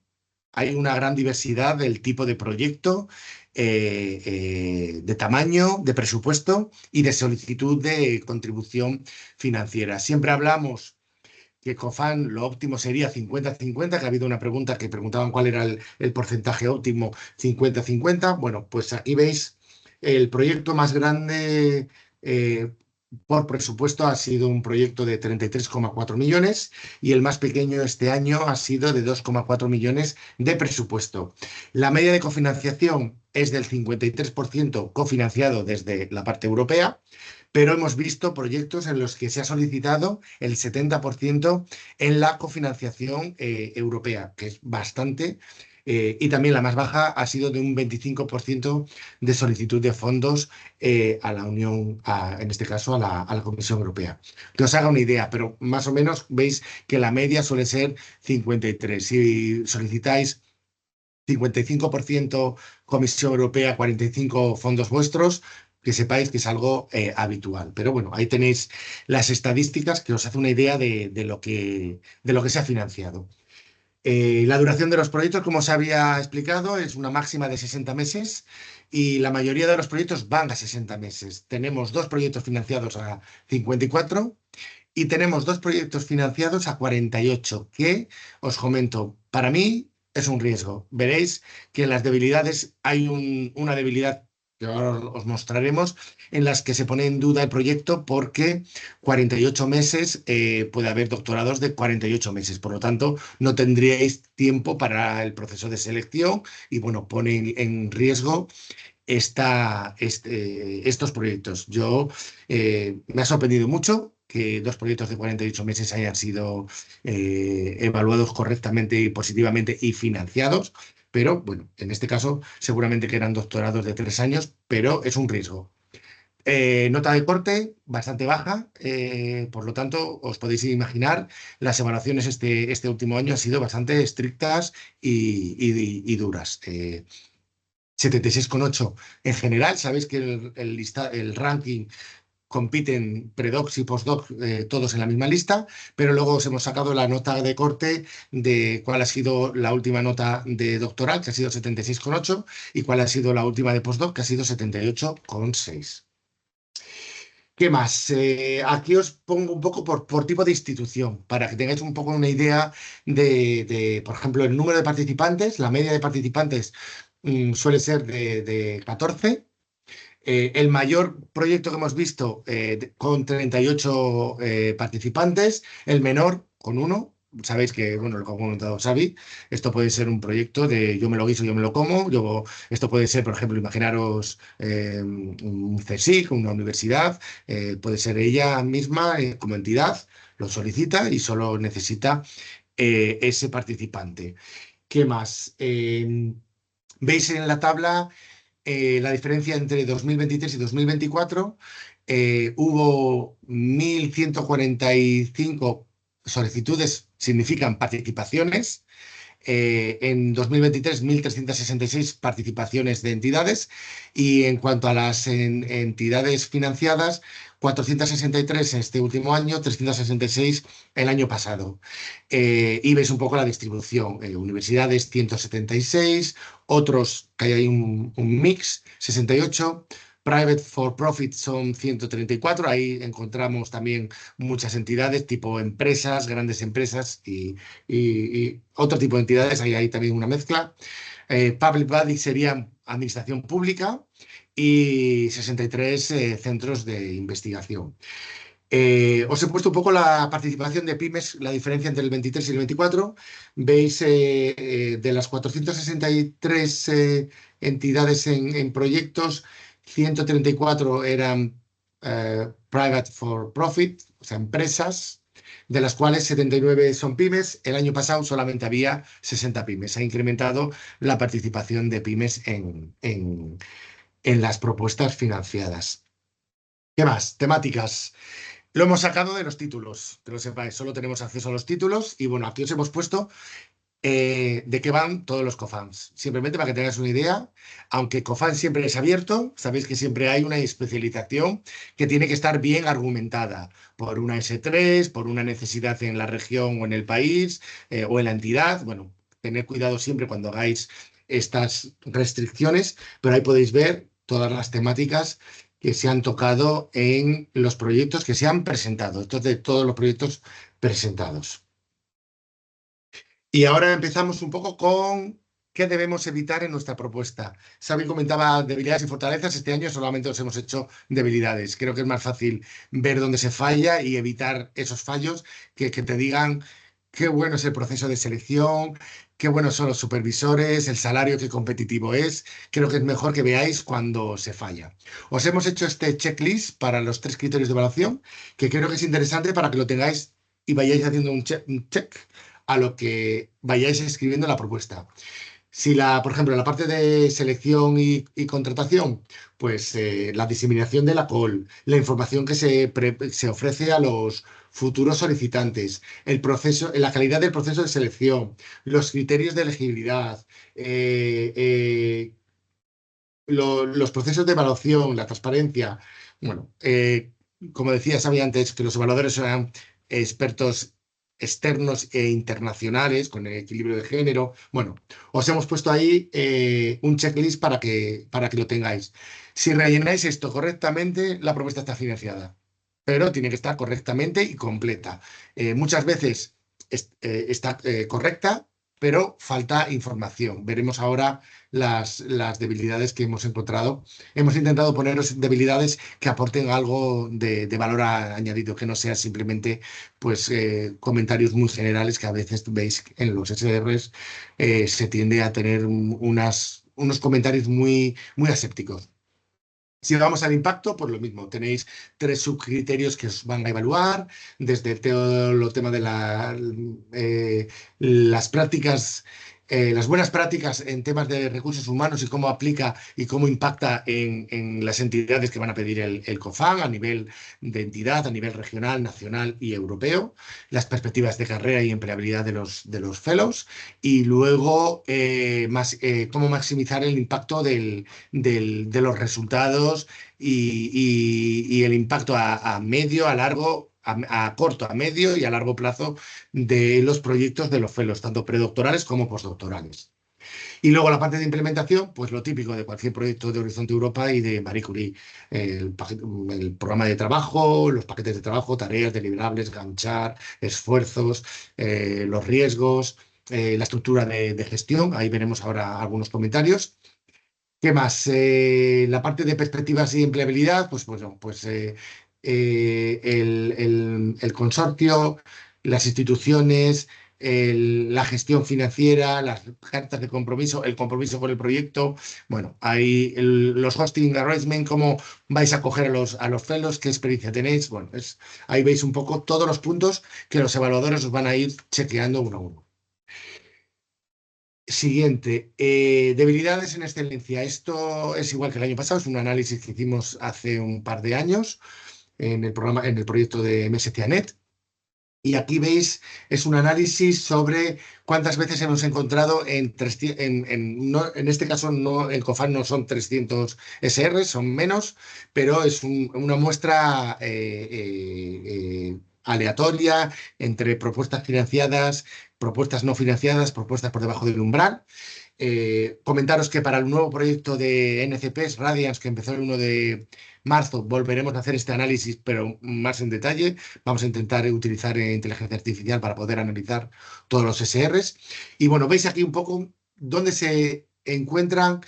hay una gran diversidad del tipo de proyecto, de tamaño, de presupuesto y de solicitud de contribución financiera. Siempre hablamos que COFAN lo óptimo sería 50-50, que ha habido una pregunta que preguntaban cuál era el porcentaje óptimo 50-50. Bueno, pues aquí veis el proyecto más grande por presupuesto ha sido un proyecto de 33,4 millones y el más pequeño este año ha sido de 2,4 millones de presupuesto. La media de cofinanciación es del 53% cofinanciado desde la parte europea, pero hemos visto proyectos en los que se ha solicitado el 70% en la cofinanciación europea, que es bastante, y también la más baja ha sido de un 25% de solicitud de fondos a la Unión, en este caso a la Comisión Europea. Que os haga una idea, pero más o menos veis que la media suele ser 53. Si solicitáis 55% Comisión Europea, 45% fondos vuestros, que sepáis que es algo habitual. Pero bueno, ahí tenéis las estadísticas que os hace una idea de lo que se ha financiado. La duración de los proyectos, como os había explicado, es una máxima de 60 meses y la mayoría de los proyectos van a 60 meses. Tenemos 2 proyectos financiados a 54 y tenemos 2 proyectos financiados a 48, que os comento, para mí es un riesgo. Veréis que en las debilidades hay una debilidad que ahora os mostraremos, en las que se pone en duda el proyecto porque 48 meses, puede haber doctorados de 48 meses, por lo tanto no tendríais tiempo para el proceso de selección y bueno, pone en riesgo estos proyectos. Me ha sorprendido mucho que 2 proyectos de 48 meses hayan sido evaluados correctamente y positivamente y financiados. Pero bueno, en este caso seguramente que eran doctorados de 3 años, pero es un riesgo. Nota de corte bastante baja, por lo tanto, os podéis imaginar, las evaluaciones este último año han sido bastante estrictas y duras. 76,8 en general, sabéis que el ranking compiten predocs y postdocs todos en la misma lista, pero luego os hemos sacado la nota de corte de cuál ha sido la última nota de doctoral, que ha sido 76,8, y cuál ha sido la última de postdoc, que ha sido 78,6. ¿Qué más? Aquí os pongo un poco por tipo de institución, para que tengáis un poco una idea por ejemplo, el número de participantes. La media de participantes suele ser de 14. El mayor proyecto que hemos visto con 38 participantes, el menor con uno. Sabéis que, bueno, lo que ha comentado Xavi, esto puede ser un proyecto de yo me lo guiso, yo me lo como. Esto puede ser, por ejemplo, imaginaros un CSIC, una universidad, puede ser ella misma como entidad, lo solicita y solo necesita ese participante. ¿Qué más? Veis en la tabla la diferencia entre 2023 y 2024. Hubo 1.145 solicitudes, significan participaciones. En 2023, 1.366 participaciones de entidades, y en cuanto a las entidades financiadas, 463 este último año, 366 el año pasado. Y veis un poco la distribución. Universidades 176, otros que hay ahí un mix 68. Private for profit son 134. Ahí encontramos también muchas entidades tipo empresas, grandes empresas y otro tipo de entidades. Ahí hay también una mezcla. Public body sería administración pública, y 63 centros de investigación. Os he puesto un poco la participación de pymes, la diferencia entre el 23 y el 24. Veis de las 463 entidades en proyectos, 134 eran private for profit, o sea, empresas, de las cuales 79 son pymes. El año pasado solamente había 60 pymes. Ha incrementado la participación de pymes en las propuestas financiadas. ¿Qué más? Temáticas. Lo hemos sacado de los títulos, que lo sepáis, solo tenemos acceso a los títulos y bueno, aquí os hemos puesto de qué van todos los COFAMs. Simplemente para que tengáis una idea, aunque COFAM siempre es abierto, sabéis que siempre hay una especialización que tiene que estar bien argumentada por una S3, por una necesidad en la región o en el país o en la entidad. Bueno, tened cuidado siempre cuando hagáis estas restricciones, pero ahí podéis ver todas las temáticas que se han tocado en los proyectos que se han presentado. Esto es de todos los proyectos presentados. Y ahora empezamos un poco con qué debemos evitar en nuestra propuesta. Xavi comentaba debilidades y fortalezas. Este año solamente os hemos hecho debilidades. Creo que es más fácil ver dónde se falla y evitar esos fallos que te digan qué bueno es el proceso de selección, qué buenos son los supervisores, el salario, qué competitivo es. Creo que es mejor que veáis cuando se falla. Os hemos hecho este checklist para los 3 criterios de evaluación, que creo que es interesante para que lo tengáis y vayáis haciendo un check a lo que vayáis escribiendo en la propuesta. Si por ejemplo, la parte de selección y contratación, pues la diseminación de la call, la información que se ofrece a los futuros solicitantes, el proceso, la calidad del proceso de selección, los criterios de elegibilidad, los procesos de evaluación, la transparencia. Bueno, como decía, sabía antes que los evaluadores eran expertos externos e internacionales con el equilibrio de género. Bueno, os hemos puesto ahí un checklist para que lo tengáis. Si rellenáis esto correctamente, la propuesta está financiada, pero tiene que estar correctamente y completa. Muchas veces está correcta, pero falta información. Veremos ahora las debilidades que hemos encontrado. Hemos intentado poneros debilidades que aporten algo de valor añadido, que no sea simplemente pues, comentarios muy generales que a veces veis en los SDRs se tiende a tener unos comentarios muy, muy asépticos. Si vamos al impacto, pues lo mismo, tenéis 3 subcriterios que os van a evaluar, desde todo el tema de las prácticas, las buenas prácticas en temas de recursos humanos y cómo aplica y cómo impacta en las entidades que van a pedir el COFAN a nivel de entidad, a nivel regional, nacional y europeo, las perspectivas de carrera y empleabilidad de los fellows, y luego cómo maximizar el impacto de los resultados y el impacto a medio, a largo, a corto, a medio y a largo plazo de los proyectos de los fellows, tanto predoctorales como postdoctorales. Y luego la parte de implementación, pues lo típico de cualquier proyecto de Horizonte Europa y de Marie Curie, el programa de trabajo, los paquetes de trabajo, tareas, deliverables, Gantt chart, esfuerzos, los riesgos, la estructura de gestión. Ahí veremos ahora algunos comentarios. ¿Qué más? La parte de perspectivas y empleabilidad, pues bueno, pues el consorcio, las instituciones, la gestión financiera, las cartas de compromiso, el compromiso con el proyecto. Bueno, ahí los hosting arrangement, cómo vais a coger a los fellows, qué experiencia tenéis. Bueno, ahí veis un poco todos los puntos que los evaluadores os van a ir chequeando uno a uno. Siguiente, debilidades en excelencia. Esto es igual que el año pasado, es un análisis que hicimos hace un par de años en el proyecto de MSCianet. Y aquí veis, es un análisis sobre cuántas veces hemos encontrado en 300, en este caso no, en COFAN no son 300 SR, son menos, pero es una muestra aleatoria entre propuestas financiadas, propuestas no financiadas, propuestas por debajo del umbral. Comentaros que para el nuevo proyecto de NCPs, Radiance, que empezó el 1 de marzo, volveremos a hacer este análisis, pero más en detalle. Vamos a intentar utilizar inteligencia artificial para poder analizar todos los SRs. Y bueno, veis aquí un poco dónde se encuentran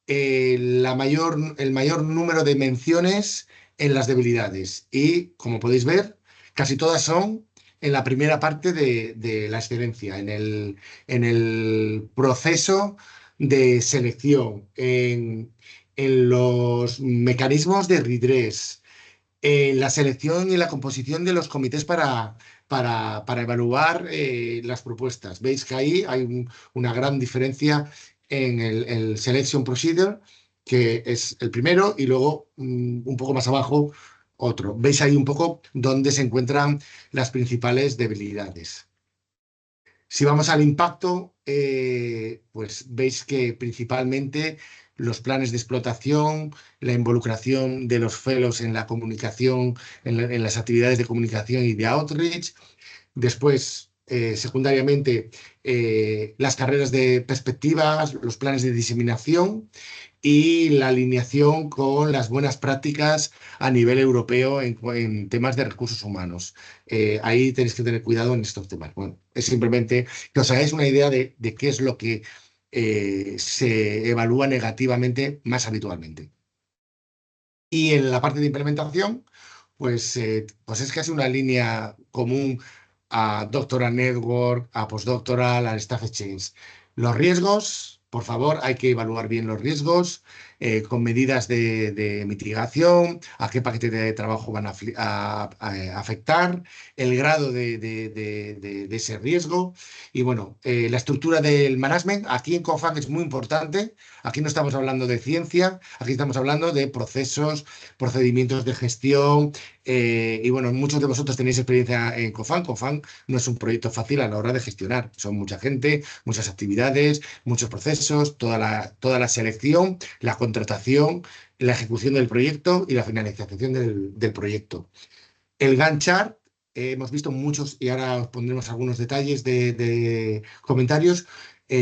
el mayor número de menciones en las debilidades. Y como podéis ver, casi todas son en la primera parte de la excelencia, en el proceso de selección, en los mecanismos de redress, en la selección y la composición de los comités para evaluar las propuestas. Veis que ahí hay una gran diferencia en el Selection Procedure, que es el primero, y luego un poco más abajo otro. Veis ahí un poco dónde se encuentran las principales debilidades. Si vamos al impacto, pues veis que principalmente los planes de explotación, la involucración de los fellows en la comunicación, en las actividades de comunicación y de outreach. Después, secundariamente, las carreras de perspectivas, los planes de diseminación y la alineación con las buenas prácticas a nivel europeo en temas de recursos humanos. Ahí tenéis que tener cuidado en estos temas. Bueno, es simplemente que os hagáis una idea de qué es lo que se evalúa negativamente más habitualmente. Y en la parte de implementación, pues es casi una línea común a Doctoral Network, a Postdoctoral, al Staff Exchange. Los riesgos, por favor, hay que evaluar bien los riesgos con medidas de mitigación, a qué paquete de trabajo van a afectar, el grado de ese riesgo. Y bueno, la estructura del management, aquí en COFAN es muy importante. Aquí no estamos hablando de ciencia, aquí estamos hablando de procesos, procedimientos de gestión. Y bueno, muchos de vosotros tenéis experiencia en COFAN. COFAN no es un proyecto fácil a la hora de gestionar. Son mucha gente, muchas actividades, muchos procesos, toda la selección, la contratación, la ejecución del proyecto y la finalización del proyecto. El Gantt chart, hemos visto muchos, y ahora os pondremos algunos detalles de comentarios.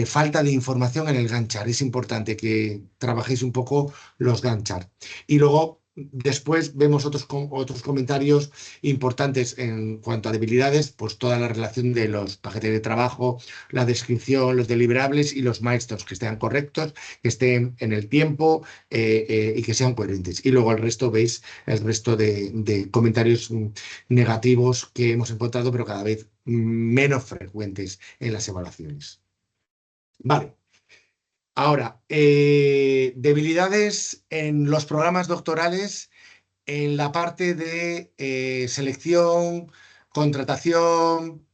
Falta de información en el Gantt chart. Es importante que trabajéis un poco los Gantt chart. Y luego, después vemos otros comentarios importantes en cuanto a debilidades, pues toda la relación de los paquetes de trabajo, la descripción, los deliverables y los milestones, que estén correctos, que estén en el tiempo y que sean coherentes. Y luego el resto, veis el resto de comentarios negativos que hemos encontrado, pero cada vez menos frecuentes en las evaluaciones. Vale. Ahora, debilidades en los programas doctorales en la parte de selección, contratación.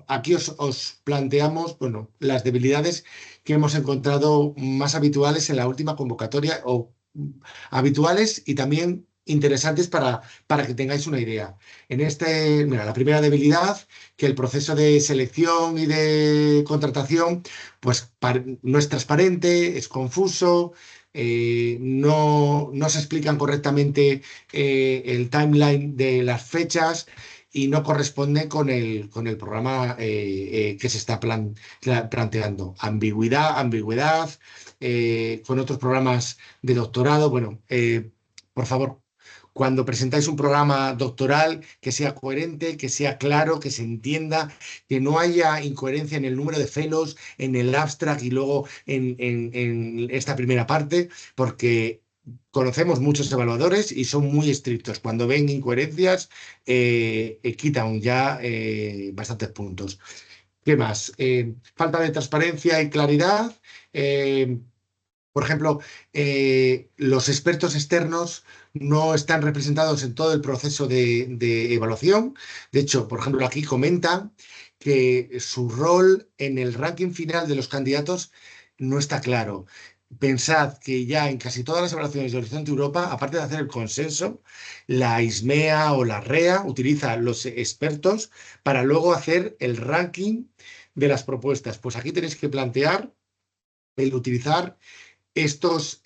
Aquí os planteamos, bueno, las debilidades que hemos encontrado más habituales en la última convocatoria o habituales y también interesantes para que tengáis una idea. Mira, la primera debilidad, que el proceso de selección y de contratación, pues no es transparente, es confuso, no se explican correctamente el timeline de las fechas y no corresponde con el programa que se está planteando. Ambigüedad, con otros programas de doctorado. Bueno, por favor, cuando presentáis un programa doctoral, que sea coherente, que sea claro, que se entienda, que no haya incoherencia en el número de fellows, en el abstract y luego en esta primera parte, porque conocemos muchos evaluadores y son muy estrictos. Cuando ven incoherencias, quitan ya bastantes puntos. ¿Qué más? Falta de transparencia y claridad. Por ejemplo, los expertos externos no están representados en todo el proceso de evaluación. De hecho, por ejemplo, aquí comentan que su rol en el ranking final de los candidatos no está claro. Pensad que ya en casi todas las evaluaciones de Horizonte Europa, aparte de hacer el consenso, la ISMEA o la REA utiliza los expertos para luego hacer el ranking de las propuestas. Pues aquí tenéis que plantear el utilizar estos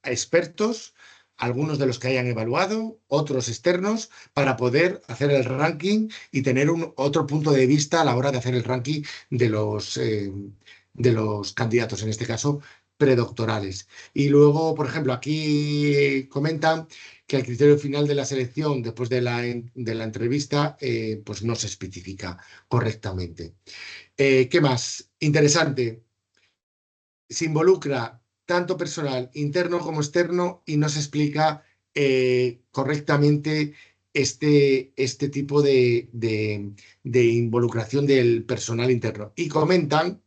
expertos, algunos de los que hayan evaluado, otros externos, para poder hacer el ranking y tener otro punto de vista a la hora de hacer el ranking de los candidatos, en este caso predoctorales. Y luego, por ejemplo, aquí comentan que el criterio final de la selección después de la entrevista pues no se especifica correctamente. ¿Qué más? Interesante, se involucra tanto personal interno como externo y no se explica correctamente este tipo de involucración del personal interno. Y comentan,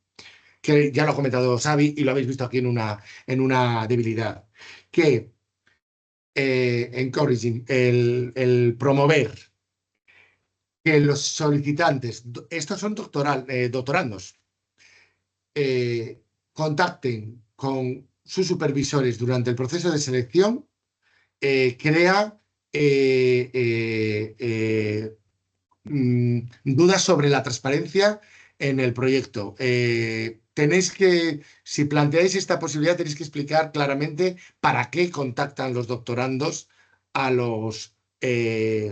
que ya lo ha comentado Xavi y lo habéis visto aquí en una debilidad, que encouraging, el promover que los solicitantes, estos son doctorandos, contacten con sus supervisores durante el proceso de selección, crea dudas sobre la transparencia en el proyecto. Si planteáis esta posibilidad, tenéis que explicar claramente para qué contactan los doctorandos a los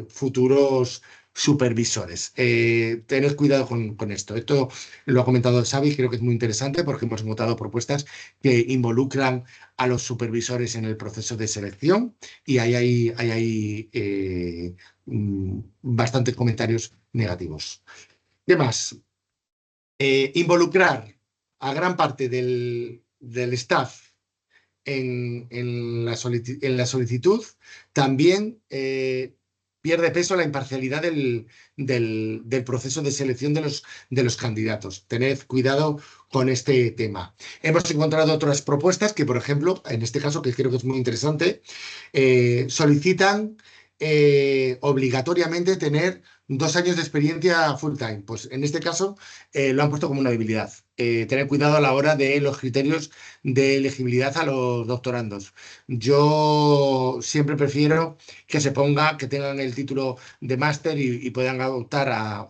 futuros supervisores. Tened cuidado con esto. Esto lo ha comentado Xavi, creo que es muy interesante porque hemos votado propuestas que involucran a los supervisores en el proceso de selección y hay bastantes comentarios negativos. ¿Qué más? Involucrar a gran parte del staff en la solicitud también pierde peso la imparcialidad del proceso de selección de los candidatos. Tened cuidado con este tema. Hemos encontrado otras propuestas que, por ejemplo, en este caso, que creo que es muy interesante, solicitan obligatoriamente tener 2 años de experiencia full time. Pues en este caso lo han puesto como una debilidad. Tener cuidado a la hora de los criterios de elegibilidad a los doctorandos. Yo siempre prefiero que se ponga, que tengan el título de máster y puedan optar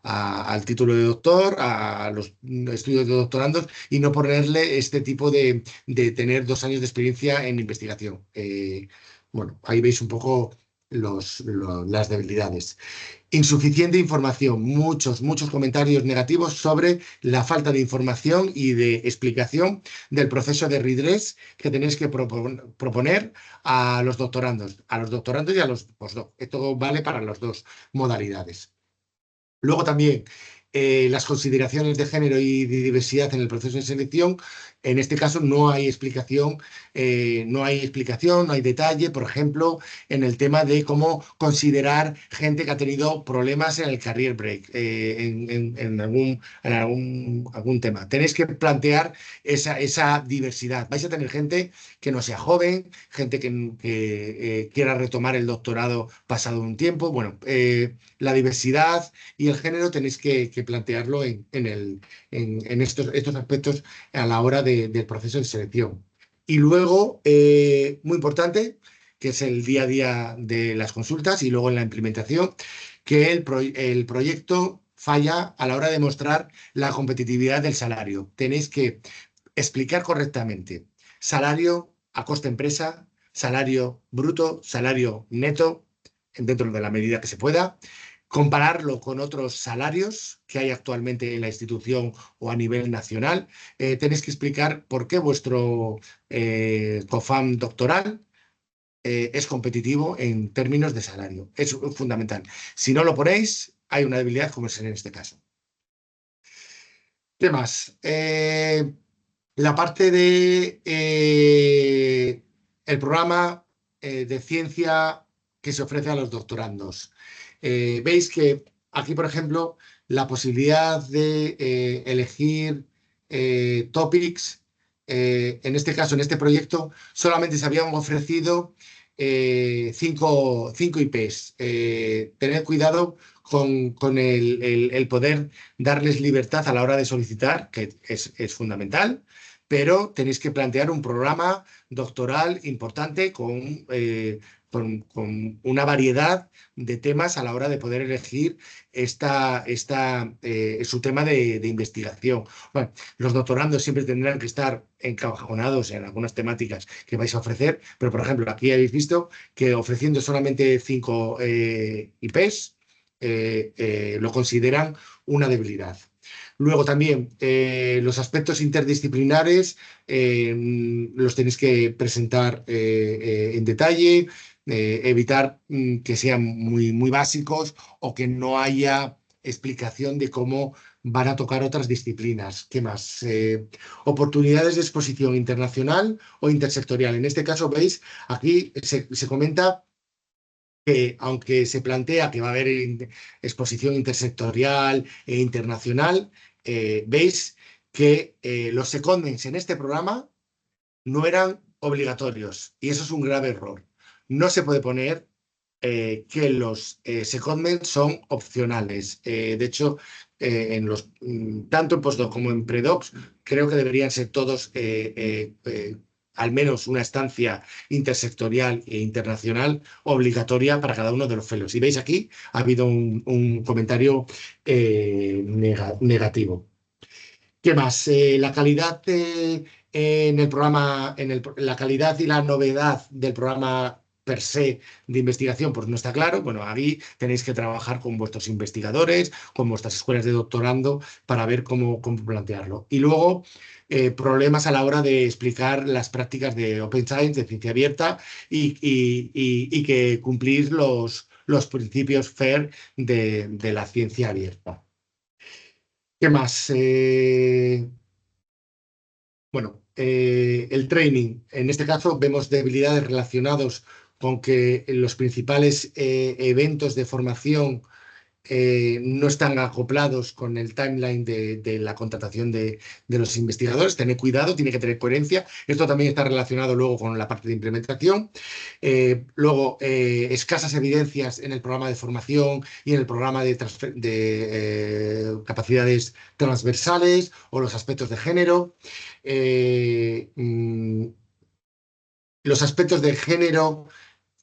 al título de doctor, a los estudios de doctorandos y no ponerle este tipo de tener 2 años de experiencia en investigación. Bueno, ahí veis un poco las debilidades. Insuficiente información, muchos comentarios negativos sobre la falta de información y de explicación del proceso de redress que tenéis que proponer a los doctorandos y a los postdoc. Esto vale para las dos modalidades. Luego también las consideraciones de género y de diversidad en el proceso de selección. En este caso no hay explicación, no hay detalle, por ejemplo, en el tema de cómo considerar gente que ha tenido problemas en el career break, algún tema. Tenéis que plantear esa diversidad. Vais a tener gente que no sea joven, gente que quiera retomar el doctorado pasado un tiempo. Bueno, la diversidad y el género tenéis que plantearlo en estos aspectos a la hora del proceso de selección. Y luego, muy importante, que es el día a día de las consultas y luego en la implementación, que el proyecto falla a la hora de mostrar la competitividad del salario. Tenéis que explicar correctamente salario a coste empresa, salario bruto, salario neto, dentro de la medida que se pueda, compararlo con otros salarios que hay actualmente en la institución o a nivel nacional. Tenéis que explicar por qué vuestro COFAM doctoral es competitivo en términos de salario. Es fundamental. Si no lo ponéis, hay una debilidad como es en este caso. ¿Qué más? La parte de el programa de ciencia que se ofrece a los doctorandos. Veis que aquí, por ejemplo, la posibilidad de elegir topics, en este caso, en este proyecto, solamente se habían ofrecido cinco IPs. Tened cuidado con el poder darles libertad a la hora de solicitar, que es fundamental, pero tenéis que plantear un programa doctoral importante con una variedad de temas a la hora de poder elegir su tema de investigación. Bueno, los doctorandos siempre tendrán que estar encajonados en algunas temáticas que vais a ofrecer, pero por ejemplo, aquí habéis visto que ofreciendo solamente 5 IPs, lo consideran una debilidad. Luego también los aspectos interdisciplinares los tenéis que presentar en detalle, evitar que sean muy básicos o que no haya explicación de cómo van a tocar otras disciplinas. ¿Qué más? Oportunidades de exposición internacional o intersectorial. En este caso, veis, aquí se comenta que aunque se plantea que va a haber exposición intersectorial e internacional, veis que los secondments en este programa no eran obligatorios y eso es un grave error. No se puede poner que los secondments son opcionales. De hecho, tanto en postdoc como en predocs, creo que deberían ser todos al menos una estancia intersectorial e internacional obligatoria para cada uno de los fellows. Y veis aquí, ha habido un comentario negativo. ¿Qué más? La calidad en el programa, la calidad y la novedad del programa per se de investigación, pues no está claro. Bueno, ahí tenéis que trabajar con vuestros investigadores, con vuestras escuelas de doctorando para ver cómo plantearlo. Y luego, problemas a la hora de explicar las prácticas de Open Science, de ciencia abierta, y que cumplir los principios FAIR de la ciencia abierta. ¿Qué más? Bueno, el training. En este caso vemos debilidades relacionadas con que los principales eventos de formación no están acoplados con el timeline de la contratación de los investigadores. Tened cuidado, tiene que tener coherencia. Esto también está relacionado luego con la parte de implementación. Luego, escasas evidencias en el programa de formación y en el programa de capacidades transversales o los aspectos de género. Los aspectos de género,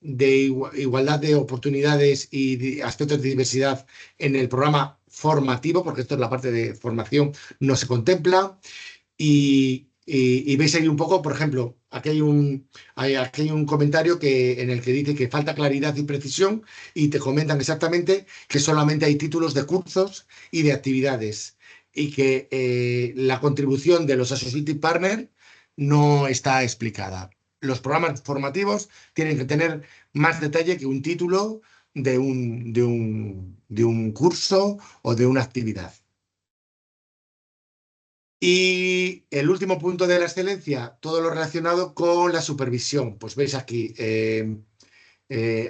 de igualdad de oportunidades y de aspectos de diversidad en el programa formativo, porque esto es la parte de formación, no se contempla. Y veis ahí un poco, por ejemplo, aquí hay un comentario en el que dice que falta claridad y precisión y te comentan exactamente que solamente hay títulos de cursos y de actividades y que la contribución de los Associated Partners no está explicada. Los programas formativos tienen que tener más detalle que un título de un curso o de una actividad. Y el último punto de la excelencia, todo lo relacionado con la supervisión. Pues veis aquí,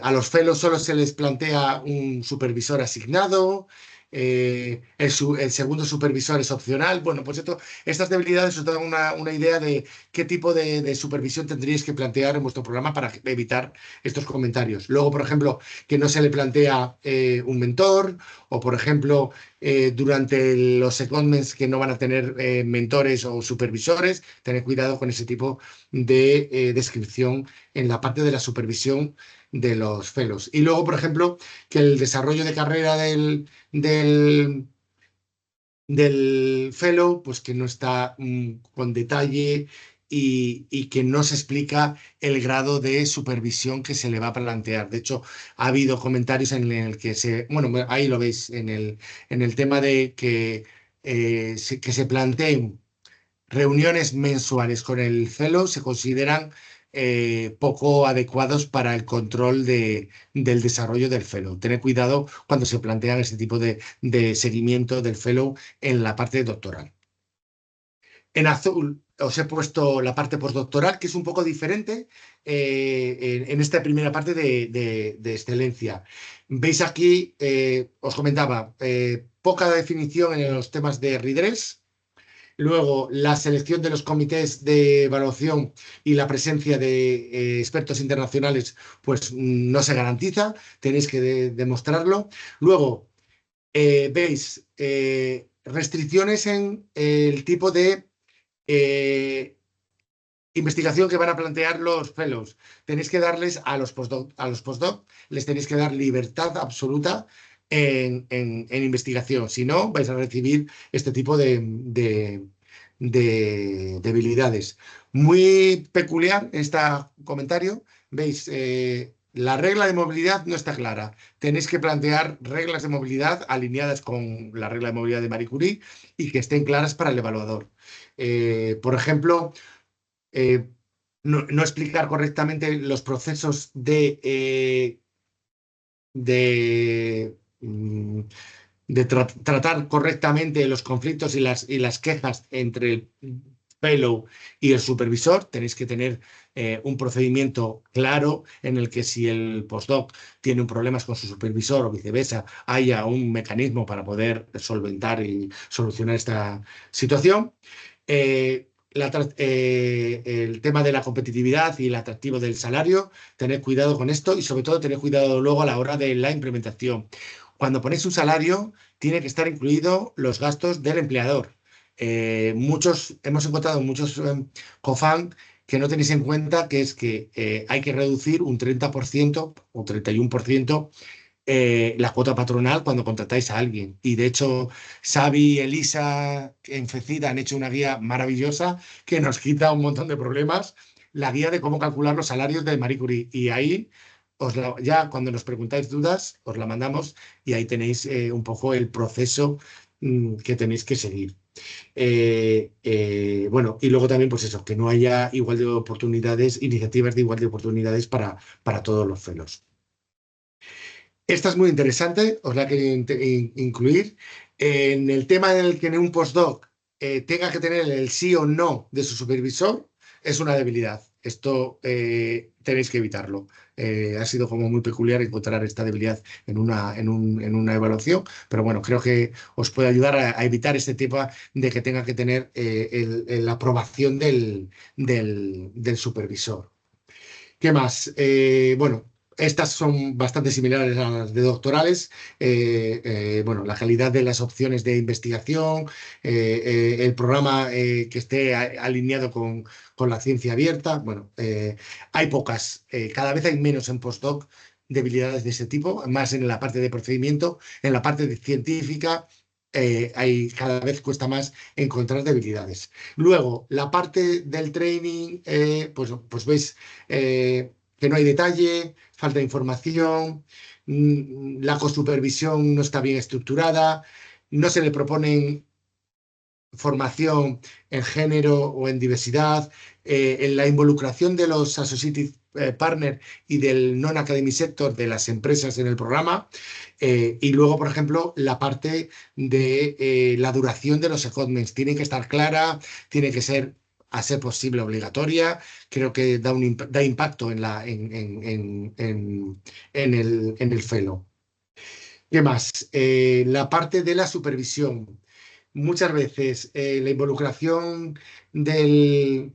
a los fellows solo se les plantea un supervisor asignado, el segundo supervisor es opcional. Bueno, pues estas debilidades os dan una idea de qué tipo de supervisión tendríais que plantear en vuestro programa para evitar estos comentarios. Luego, por ejemplo, que no se le plantea un mentor, o por ejemplo, durante los secondments que no van a tener mentores o supervisores, tener cuidado con ese tipo de descripción en la parte de la supervisión de los fellows. Y luego, por ejemplo, que el desarrollo de carrera del fellow, pues que no está con detalle y que no se explica el grado de supervisión que se le va a plantear. De hecho, ha habido comentarios en el que bueno, ahí lo veis, en el tema de que se planteen reuniones mensuales con el fellow se consideran poco adecuados para el control del desarrollo del fellow. Tened cuidado cuando se plantean este tipo de seguimiento del fellow en la parte doctoral. En azul os he puesto la parte postdoctoral, que es un poco diferente en esta primera parte de excelencia. Veis aquí, os comentaba, poca definición en los temas de redress. Luego, la selección de los comités de evaluación y la presencia de expertos internacionales, pues no se garantiza, tenéis que demostrarlo. Luego, veis restricciones en el tipo de investigación que van a plantear los fellows. Tenéis que darles a los postdoc, les tenéis que dar libertad absoluta en investigación. Si no, vais a recibir este tipo de debilidades. Muy peculiar este comentario. Veis, la regla de movilidad no está clara. Tenéis que plantear reglas de movilidad alineadas con la regla de movilidad de Marie Curie y que estén claras para el evaluador. Por ejemplo, no explicar correctamente los procesos de, mm, tratar correctamente los conflictos y las quejas entre el fellow y el supervisor. Tenéis que tener un procedimiento claro en el que si el postdoc tiene un problemas con su supervisor o viceversa, haya un mecanismo para poder solventar y solucionar esta situación. El tema de la competitividad y el atractivo del salario, tened cuidado con esto y sobre todo tened cuidado luego a la hora de la implementación. Cuando ponéis un salario, tiene que estar incluido los gastos del empleador. Hemos encontrado muchos COFAN que no tenéis en cuenta que es que hay que reducir un 30% o 31% la cuota patronal cuando contratáis a alguien. Y de hecho, Xavi y Elisa en FECID han hecho una guía maravillosa que nos quita un montón de problemas, la guía de cómo calcular los salarios de Marie Curie. Y ahí, ya cuando nos preguntáis dudas, os la mandamos y ahí tenéis un poco el proceso que tenéis que seguir. Bueno, y luego también, pues eso, que no haya igual de oportunidades, iniciativas de igual de oportunidades para todos los fellows. Esta es muy interesante, os la quería incluir. En el tema en el que en un postdoc tenga que tener el sí o no de su supervisor, es una debilidad. Esto tenéis que evitarlo. Ha sido como muy peculiar encontrar esta debilidad en una evaluación, pero bueno, creo que os puede ayudar a evitar este tipo de que tenga que tener la aprobación del supervisor. ¿Qué más? Bueno, estas son bastante similares a las de doctorales. Bueno, la calidad de las opciones de investigación, el programa que esté alineado con la ciencia abierta. Bueno, hay pocas, cada vez hay menos en postdoc debilidades de ese tipo, más en la parte de procedimiento, en la parte de científica. Cada vez cuesta más encontrar debilidades. Luego, la parte del training, pues veis que no hay detalle, falta de información, la cosupervisión no está bien estructurada, no se le proponen formación en género o en diversidad, en la involucración de los associated partners y del non-academic sector de las empresas en el programa, y luego, por ejemplo, la parte de la duración de los secondments. Tiene que estar clara, tiene que ser, a ser posible, obligatoria. Creo que da impacto en el fellow. ¿Qué más? La parte de la supervisión. Muchas veces la involucración del,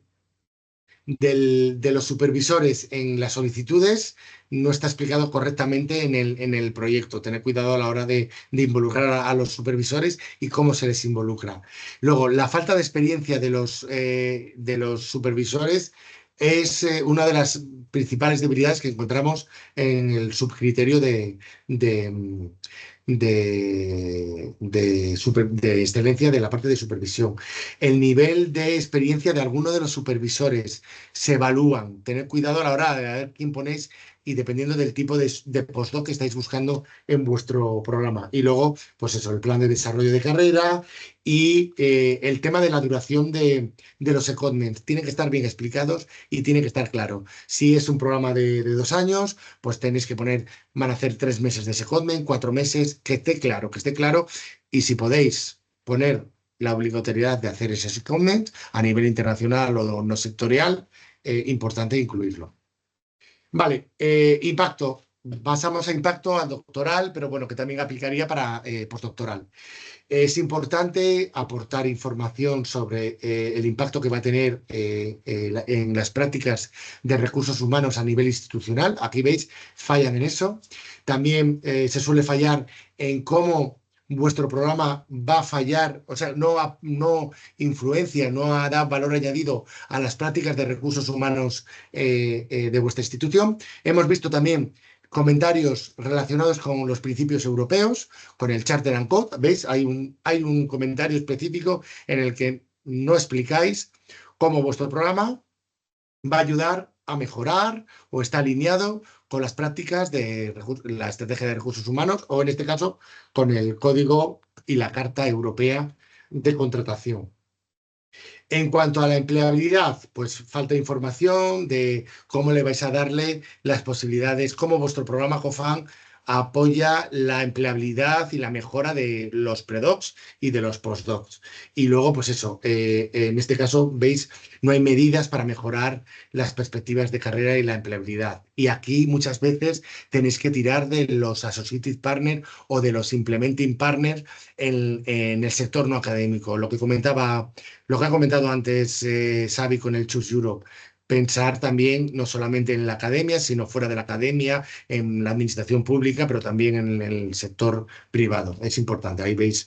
de los supervisores en las solicitudes no está explicado correctamente en el proyecto. Tener cuidado a la hora de involucrar a los supervisores y cómo se les involucra. Luego, la falta de experiencia de los supervisores es una de las principales debilidades que encontramos en el subcriterio de, de excelencia de la parte de supervisión. El nivel de experiencia de alguno de los supervisores se evalúan. Tener cuidado a la hora de ver quién ponéis y dependiendo del tipo de postdoc que estáis buscando en vuestro programa. Y luego, pues eso, el plan de desarrollo de carrera y el tema de la duración de los secondments. Tienen que estar bien explicados y tiene que estar claro. Si es un programa de 2 años, pues tenéis que poner, van a hacer 3 meses de secondment, 4 meses, que esté claro, que esté claro. Y si podéis poner la obligatoriedad de hacer ese secondment a nivel internacional o no sectorial, importante incluirlo. Vale, impacto. Pasamos a impacto al doctoral, pero bueno, que también aplicaría para postdoctoral. Es importante aportar información sobre el impacto que va a tener en las prácticas de recursos humanos a nivel institucional. Aquí veis, fallan en eso. También se suele fallar en cómo vuestro programa va a fallar, o sea, no influencia, no da valor añadido a las prácticas de recursos humanos de vuestra institución. Hemos visto también comentarios relacionados con los principios europeos, con el Charter and Code. ¿Veis? Hay un comentario específico en el que no explicáis cómo vuestro programa va a ayudar a mejorar o está alineado con las prácticas de la estrategia de recursos humanos o, en este caso, con el código y la Carta Europea de Contratación. En cuanto a la empleabilidad, pues falta información de cómo le vais a darle las posibilidades, cómo vuestro programa COFAN apoya la empleabilidad y la mejora de los predocs y de los postdocs. Y luego, pues eso, en este caso, veis, no hay medidas para mejorar las perspectivas de carrera y la empleabilidad. Y aquí muchas veces tenéis que tirar de los associated partners o de los implementing partners en el sector no académico. Lo que ha comentado antes Xavi con el Choose Europe. Pensar también no solamente en la academia, sino fuera de la academia, en la administración pública, pero también en el sector privado. Es importante, ahí veis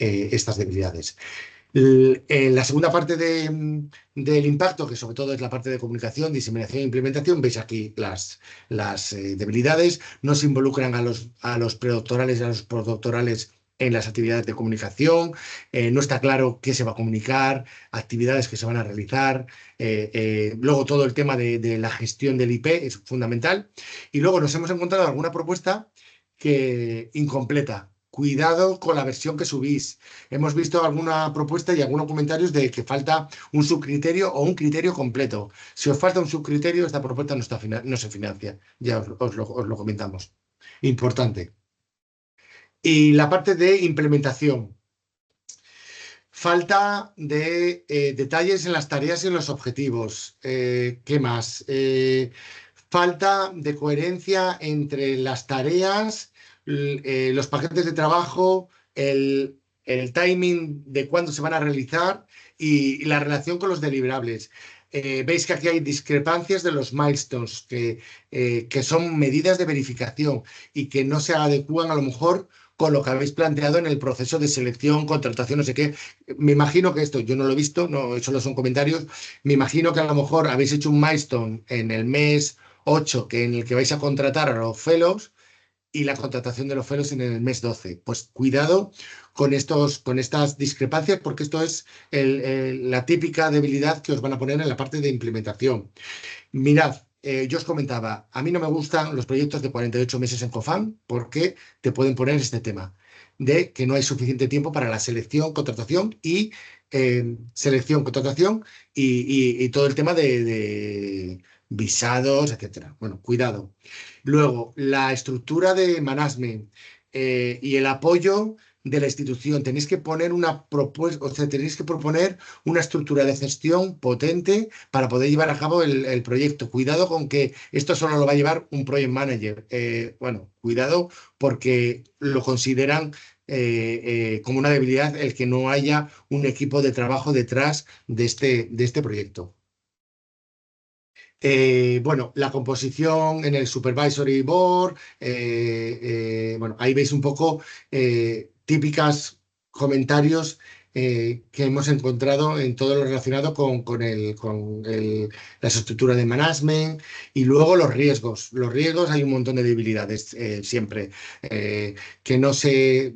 estas debilidades. En la segunda parte del impacto, que sobre todo es la parte de comunicación, diseminación e implementación, veis aquí las debilidades. No se involucran a los predoctorales y a los postdoctorales en las actividades de comunicación, no está claro qué se va a comunicar, actividades que se van a realizar, luego todo el tema de la gestión del IP es fundamental, y luego nos hemos encontrado alguna propuesta que incompleta. Cuidado con la versión que subís. Hemos visto alguna propuesta y algunos comentarios de que falta un subcriterio o un criterio completo. Si os falta un subcriterio, esta propuesta no se financia. Ya os lo comentamos. Importante. Y la parte de implementación. Falta de detalles en las tareas y en los objetivos. ¿Qué más? Falta de coherencia entre las tareas, los paquetes de trabajo, el timing de cuándo se van a realizar y la relación con los deliverables. Veis que aquí hay discrepancias de los milestones, que son medidas de verificación y que no se adecúan a lo mejor con lo que habéis planteado en el proceso de selección, contratación, no sé qué. Me imagino que esto, yo no lo he visto, no, solo son comentarios, me imagino que a lo mejor habéis hecho un milestone en el mes 8, en el que vais a contratar a los fellows, y la contratación de los fellows en el mes 12. Pues cuidado con estas discrepancias, porque esto es la típica debilidad que os van a poner en la parte de implementación. Mirad, yo os comentaba, a mí no me gustan los proyectos de 48 meses en COFAN porque te pueden poner este tema de que no hay suficiente tiempo para la selección, contratación y todo el tema de visados, etcétera. Bueno, cuidado. Luego, la estructura de management y el apoyo de la institución. Tenéis que poner una propuesta, o sea, tenéis que proponer una estructura de gestión potente para poder llevar a cabo el proyecto. Cuidado con que esto solo lo va a llevar un project manager. Bueno, cuidado porque lo consideran como una debilidad el que no haya un equipo de trabajo detrás de este proyecto. Bueno, la composición en el Supervisory Board, bueno, ahí veis un poco típicas comentarios que hemos encontrado en todo lo relacionado con las estructuras de management y luego los riesgos. Los riesgos hay un montón de debilidades siempre, que no se...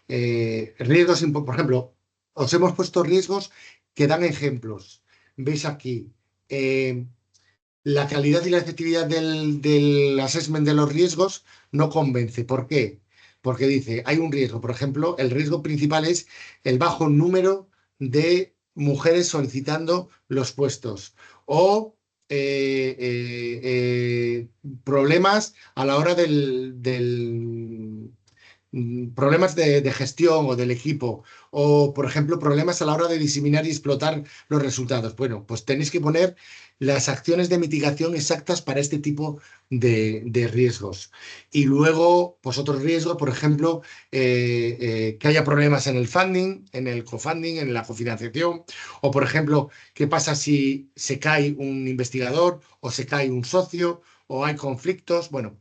riesgos, por ejemplo, os hemos puesto riesgos que dan ejemplos. Veis aquí. La calidad y la efectividad del assessment de los riesgos no convence. ¿Por qué? Porque dice, hay un riesgo. Por ejemplo, el riesgo principal es el bajo número de mujeres solicitando los puestos o problemas a la hora problemas de gestión o del equipo, o por ejemplo problemas a la hora de diseminar y explotar los resultados. Bueno, pues tenéis que poner las acciones de mitigación exactas para este tipo de riesgos. Y luego, pues otro riesgo, por ejemplo, que haya problemas en el funding, en el co-funding, en la cofinanciación, o por ejemplo, qué pasa si se cae un investigador o se cae un socio o hay conflictos. Bueno,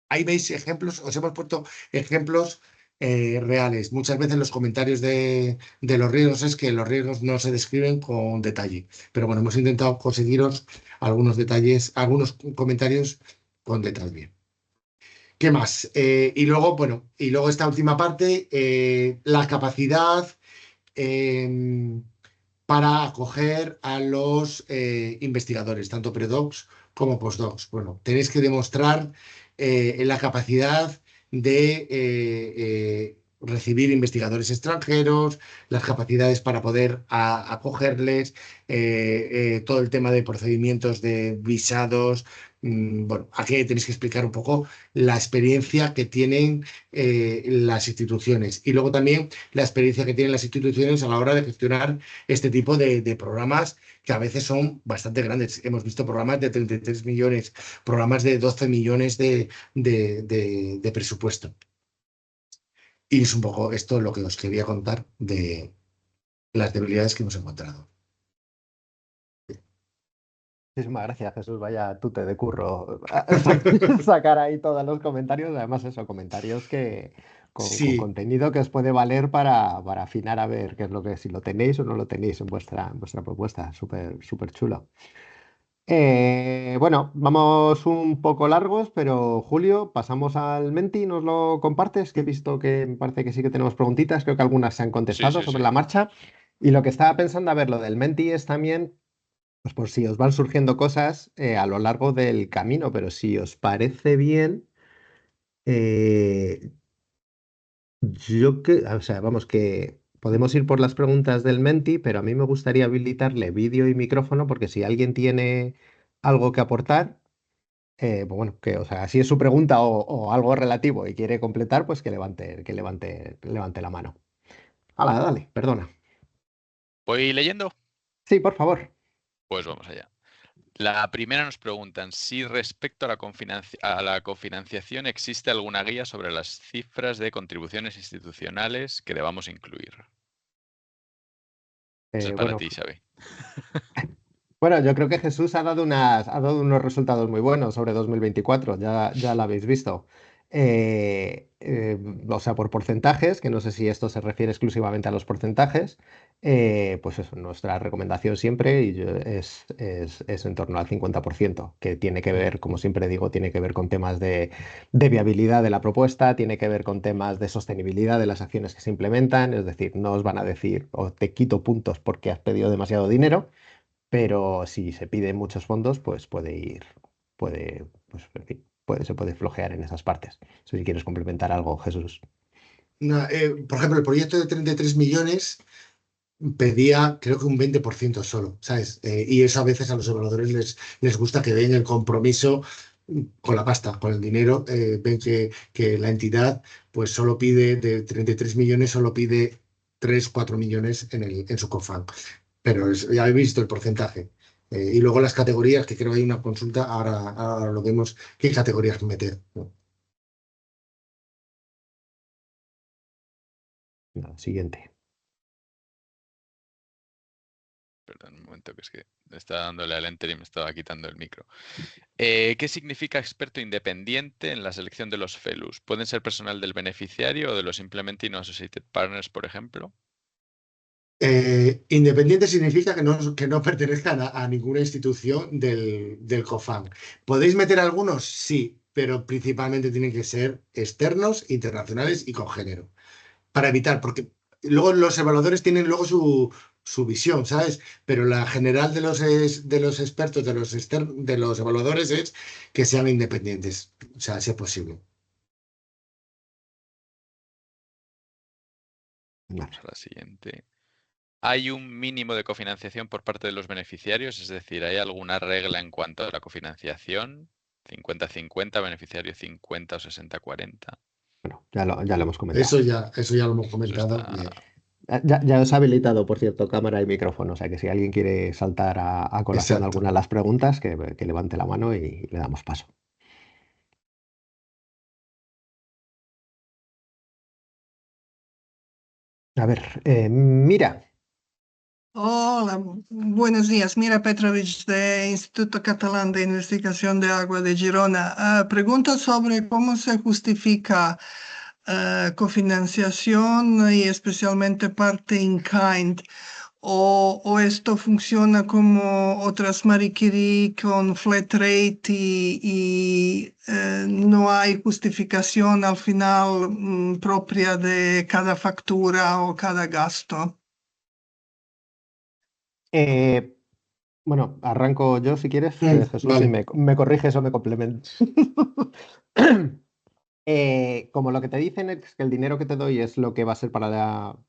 ahí veis ejemplos, os hemos puesto ejemplos reales. Muchas veces los comentarios de los riesgos es que los riesgos no se describen con detalle. Pero bueno, hemos intentado conseguiros algunos detalles, algunos comentarios con detalle. ¿Qué más? Y luego, bueno, y luego esta última parte, la capacidad para acoger a los investigadores, tanto predocs como postdocs. Bueno, tenéis que demostrar la capacidad de recibir investigadores extranjeros, las capacidades para poder acogerles, todo el tema de procedimientos de visados. Bueno, aquí tenéis que explicar un poco la experiencia que tienen las instituciones y luego también la experiencia que tienen las instituciones a la hora de gestionar este tipo de programas que a veces son bastante grandes. Hemos visto programas de 33 millones, programas de 12 millones de presupuesto. Y es un poco esto lo que os quería contar de las debilidades que hemos encontrado. Muchísimas gracias, Jesús. Vaya tute de curro sacar ahí todos los comentarios. Además, eso, comentarios que con Sí, contenido que os puede valer para afinar a ver qué es lo que, si lo tenéis o no lo tenéis en vuestra propuesta. Súper, súper chulo. Bueno, vamos un poco largos, pero Julio, pasamos al Menti, ¿nos lo compartes? Que he visto que me parece que sí que tenemos preguntitas, creo que algunas se han Sí, contestado sí, sobre sí. la marcha. Y lo que estaba pensando, a ver, lo del Menti es también, pues por si os van surgiendo cosas a lo largo del camino, pero si os parece bien, eh, o sea, vamos, que podemos ir por las preguntas del Menti, pero a mí me gustaría habilitarle vídeo y micrófono porque si alguien tiene algo que aportar, pues bueno, que, o sea, si es su pregunta o algo relativo y quiere completar, pues que levante la mano. Hala, dale, perdona. ¿Voy leyendo? Sí, por favor. Pues vamos allá. La primera nos preguntan si respecto a la cofinanciación existe alguna guía sobre las cifras de contribuciones institucionales que debamos incluir. Eso es para Bueno, ti, Xavi. bueno, yo creo que Jesús ha dado unos resultados muy buenos sobre 2024, ya lo habéis visto. O sea, por porcentajes, que no sé si esto se refiere exclusivamente a los porcentajes, pues eso, nuestra recomendación siempre es en torno al 50%, que tiene que ver, como siempre digo, tiene que ver con temas de viabilidad de la propuesta, tiene que ver con temas de sostenibilidad de las acciones que se implementan, es decir, no os van a decir o te quito puntos porque has pedido demasiado dinero, pero si se piden muchos fondos, pues pues, en fin, se puede flojear en esas partes. No sé si quieres complementar algo, Jesús. Por ejemplo, el proyecto de 33 millones pedía, creo que un 20% solo, ¿sabes? Y eso a veces a los evaluadores les gusta que den el compromiso con la pasta, con el dinero. Ven que la entidad pues solo pide, de 33 millones, solo pide 3 4 millones en su COFAN. Pero ya he visto el porcentaje. Y luego las categorías, que creo que hay una consulta, ahora lo vemos, qué categorías meter, ¿no? Nada, siguiente. Perdón, un momento, que es que estaba dándole al enter y me estaba quitando el micro. ¿Qué significa experto independiente en la selección de los fellows? ¿Pueden ser personal del beneficiario o de los Implementing Associated Partners, por ejemplo? Independiente significa que no pertenezcan a ninguna institución del COFAN. ¿Podéis meter algunos? Sí, pero principalmente tienen que ser externos, internacionales y con género. Para evitar, porque luego los evaluadores tienen luego su visión, ¿sabes? Pero la general de los expertos, de los evaluadores es que sean independientes, o sea, si es posible. Vamos a la siguiente. ¿Hay un mínimo de cofinanciación por parte de los beneficiarios? Es decir, ¿hay alguna regla en cuanto a la cofinanciación? ¿50-50, beneficiario 50 o 60-40? Bueno, ya lo hemos comentado. Eso ya lo hemos Eso comentado. está... Ya os ha habilitado, por cierto, cámara y micrófono, o sea que si alguien quiere saltar a colación Exacto. alguna de las preguntas, que levante la mano y le damos paso. A ver, mira, Hola, buenos días. Mira Petrovich de Instituto Catalán de Investigación de Agua de Girona. Pregunta sobre cómo se justifica cofinanciación y especialmente parte in kind. O esto funciona como otras Marie Curie con flat rate y no hay justificación al final propia de cada factura o cada gasto. eh, bueno, arranco yo si quieres, Jesús, y Vale. me corriges o me complementas. Como lo que te dicen es que el dinero que te doy es lo que va a ser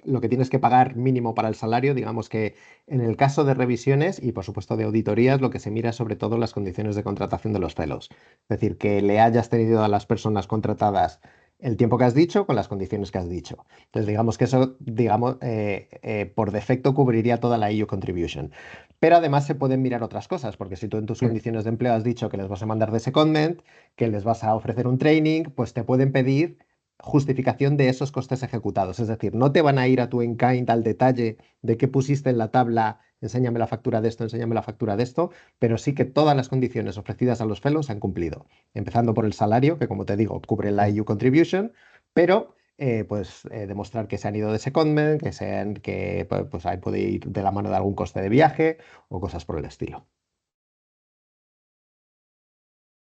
lo que tienes que pagar mínimo para el salario, digamos que en el caso de revisiones y por supuesto de auditorías, lo que se mira es sobre todo las condiciones de contratación de los fellows. Es decir, que le hayas tenido a las personas contratadas el tiempo que has dicho con las condiciones que has dicho. Entonces, digamos que eso, digamos, por defecto cubriría toda la EU contribution. Pero además se pueden mirar otras cosas, porque si tú en tus condiciones de empleo has dicho que les vas a mandar de secondment, que les vas a ofrecer un training, pues te pueden pedir justificación de esos costes ejecutados. Es decir, no te van a ir a tu in-kind al detalle de qué pusiste en la tabla, enséñame la factura de esto, enséñame la factura de esto, pero sí que todas las condiciones ofrecidas a los fellows se han cumplido. Empezando por el salario, que como te digo, cubre la EU contribution, pero demostrar que se han ido de secondment, pues ahí puede ir de la mano de algún coste de viaje o cosas por el estilo.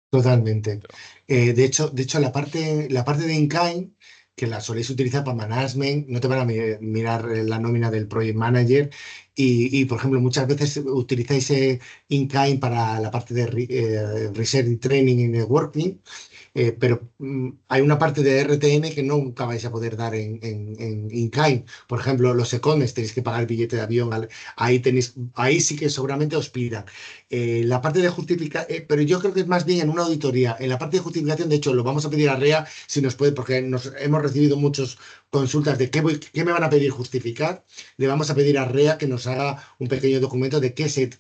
Totalmente. De hecho, la parte de in-kind, que la soléis utilizar para management, no te van a mirar la nómina del project manager y, por ejemplo, muchas veces utilizáis in-kind para la parte de research y training y networking, pero hay una parte de RTN que nunca vais a poder dar en in-kind. Por ejemplo, los secondes tenéis que pagar el billete de avión, ahí sí que seguramente os pidan. La parte de justificar, pero yo creo que es más bien en una auditoría. En la parte de justificación, de hecho, lo vamos a pedir a REA si nos puede, porque nos hemos recibido muchas consultas de qué me van a pedir justificar. Le vamos a pedir a REA que nos haga un pequeño documento de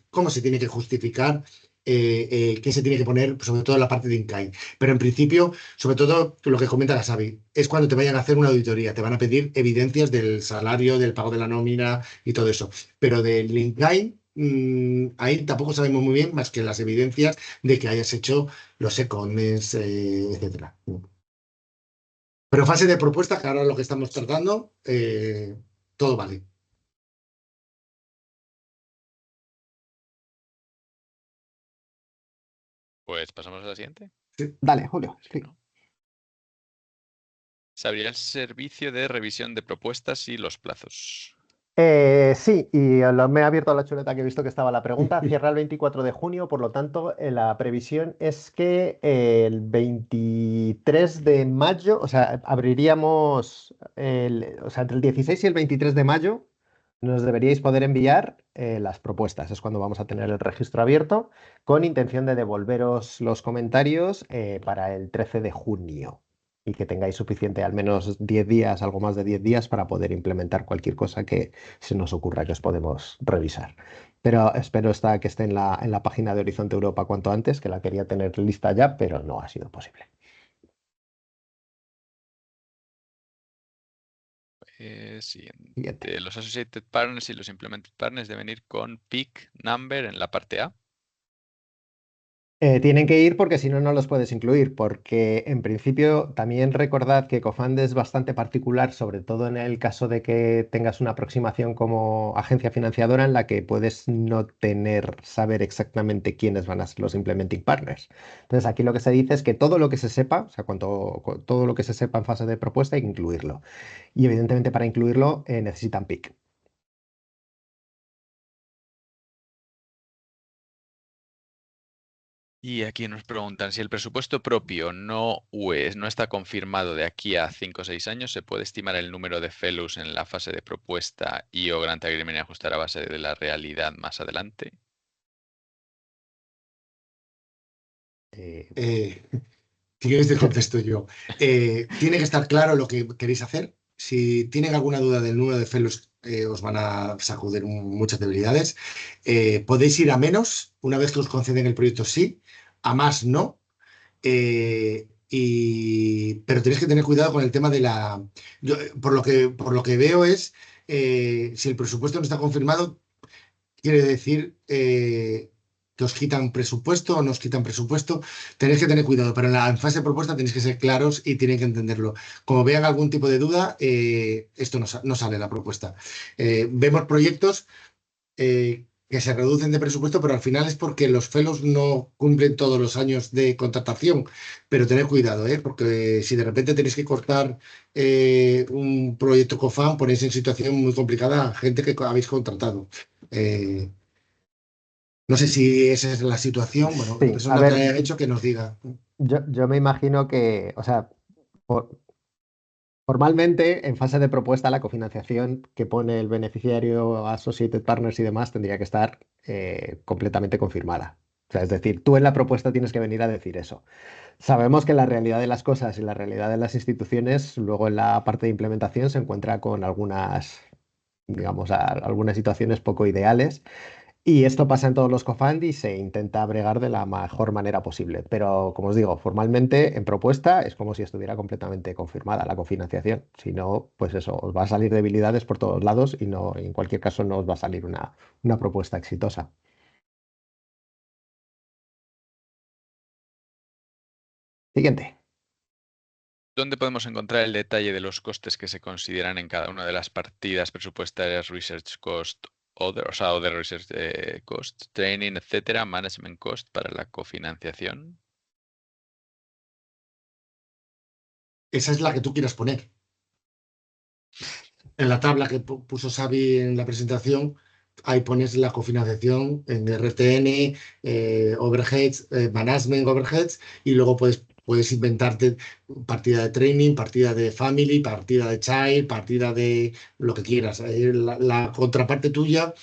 cómo se tiene que justificar, qué se tiene que poner, sobre todo en la parte de in-kind. Pero en principio, sobre todo lo que comenta la Xavi, es cuando te vayan a hacer una auditoría, te van a pedir evidencias del salario, del pago de la nómina y todo eso. Pero del in-kind, ahí tampoco sabemos muy bien más que las evidencias de que hayas hecho los secondments, etcétera. Pero fase de propuesta, que ahora es lo que estamos tratando, todo vale. Pues pasamos a la siguiente. Sí. Dale, Julio. Sí, Sí. ¿no? ¿Se abrirá el servicio de revisión de propuestas y los plazos? Sí, y me he abierto la chuleta que he visto que estaba la pregunta. Cierra el 24 de junio, por lo tanto, la previsión es que el 23 de mayo, o sea, abriríamos, o sea, entre el 16 y el 23 de mayo nos deberíais poder enviar las propuestas. Es cuando vamos a tener el registro abierto, con intención de devolveros los comentarios para el 13 de junio y que tengáis suficiente, al menos 10 días, algo más de 10 días, para poder implementar cualquier cosa que se nos ocurra que os podemos revisar. Pero espero que esté en la página de Horizonte Europa cuanto antes, que la quería tener lista ya, pero no ha sido posible. Siguiente. Siguiente. Los Associated Partners y los Implemented Partners deben ir con PIC number en la parte A. Tienen que ir porque si no, no los puedes incluir, porque en principio también recordad que Cofund es bastante particular, sobre todo en el caso de que tengas una aproximación como agencia financiadora en la que puedes no saber exactamente quiénes van a ser los implementing partners. Entonces aquí lo que se dice es que todo lo que se sepa, o sea, todo lo que se sepa en fase de propuesta hay que incluirlo. Y evidentemente para incluirlo necesitan PIC. Y aquí nos preguntan si el presupuesto propio no UE no está confirmado de aquí a 5 o 6 años, ¿se puede estimar el número de fellows en la fase de propuesta y o grant agreement y ajustar a base de la realidad más adelante? Si queréis te contesto yo. Tiene que estar claro lo que queréis hacer. Si tienen alguna duda del número de fellows, os van a sacudir muchas debilidades. Podéis ir a menos una vez que os conceden el proyecto, sí. A más, no. Pero tenéis que tener cuidado con el tema de la... por lo que veo es, si el presupuesto no está confirmado, quiere decir que os quitan presupuesto o no os quitan presupuesto. Tenéis que tener cuidado, pero en fase de propuesta tenéis que ser claros y tienen que entenderlo. Como vean algún tipo de duda, esto no sale la propuesta. Vemos proyectos que se reducen de presupuesto, pero al final es porque los fellows no cumplen todos los años de contratación. Pero tened cuidado, porque si de repente tenéis que cortar un proyecto COFAN, ponéis en situación muy complicada a gente que habéis contratado. Eh, no sé si esa es la situación. Bueno, la Sí, a persona que ver, haya hecho que nos diga. yo me imagino que, o sea, por- formalmente, en fase de propuesta, la cofinanciación que pone el beneficiario, Associated Partners y demás tendría que estar completamente confirmada. O sea, es decir, tú en la propuesta tienes que venir a decir eso. Sabemos que la realidad de las cosas y la realidad de las instituciones, luego en la parte de implementación se encuentra con algunas, digamos, algunas situaciones poco ideales y esto pasa en todos los cofund y se intenta bregar de la mejor manera posible. Pero, como os digo, formalmente en propuesta es como si estuviera completamente confirmada la cofinanciación. Si no, pues eso, os va a salir debilidades por todos lados y no, en cualquier caso no os va a salir una propuesta exitosa. Siguiente. ¿Dónde podemos encontrar el detalle de los costes que se consideran en cada una de las partidas presupuestarias, research cost, other research cost, training, etcétera, management cost para la cofinanciación? Esa es la que tú quieras poner. En la tabla que puso Xavi en la presentación, ahí pones la cofinanciación en RTN, overheads, management overheads, y luego puedes inventarte partida de training, partida de family, partida de child, partida de lo que quieras. La contraparte tuya,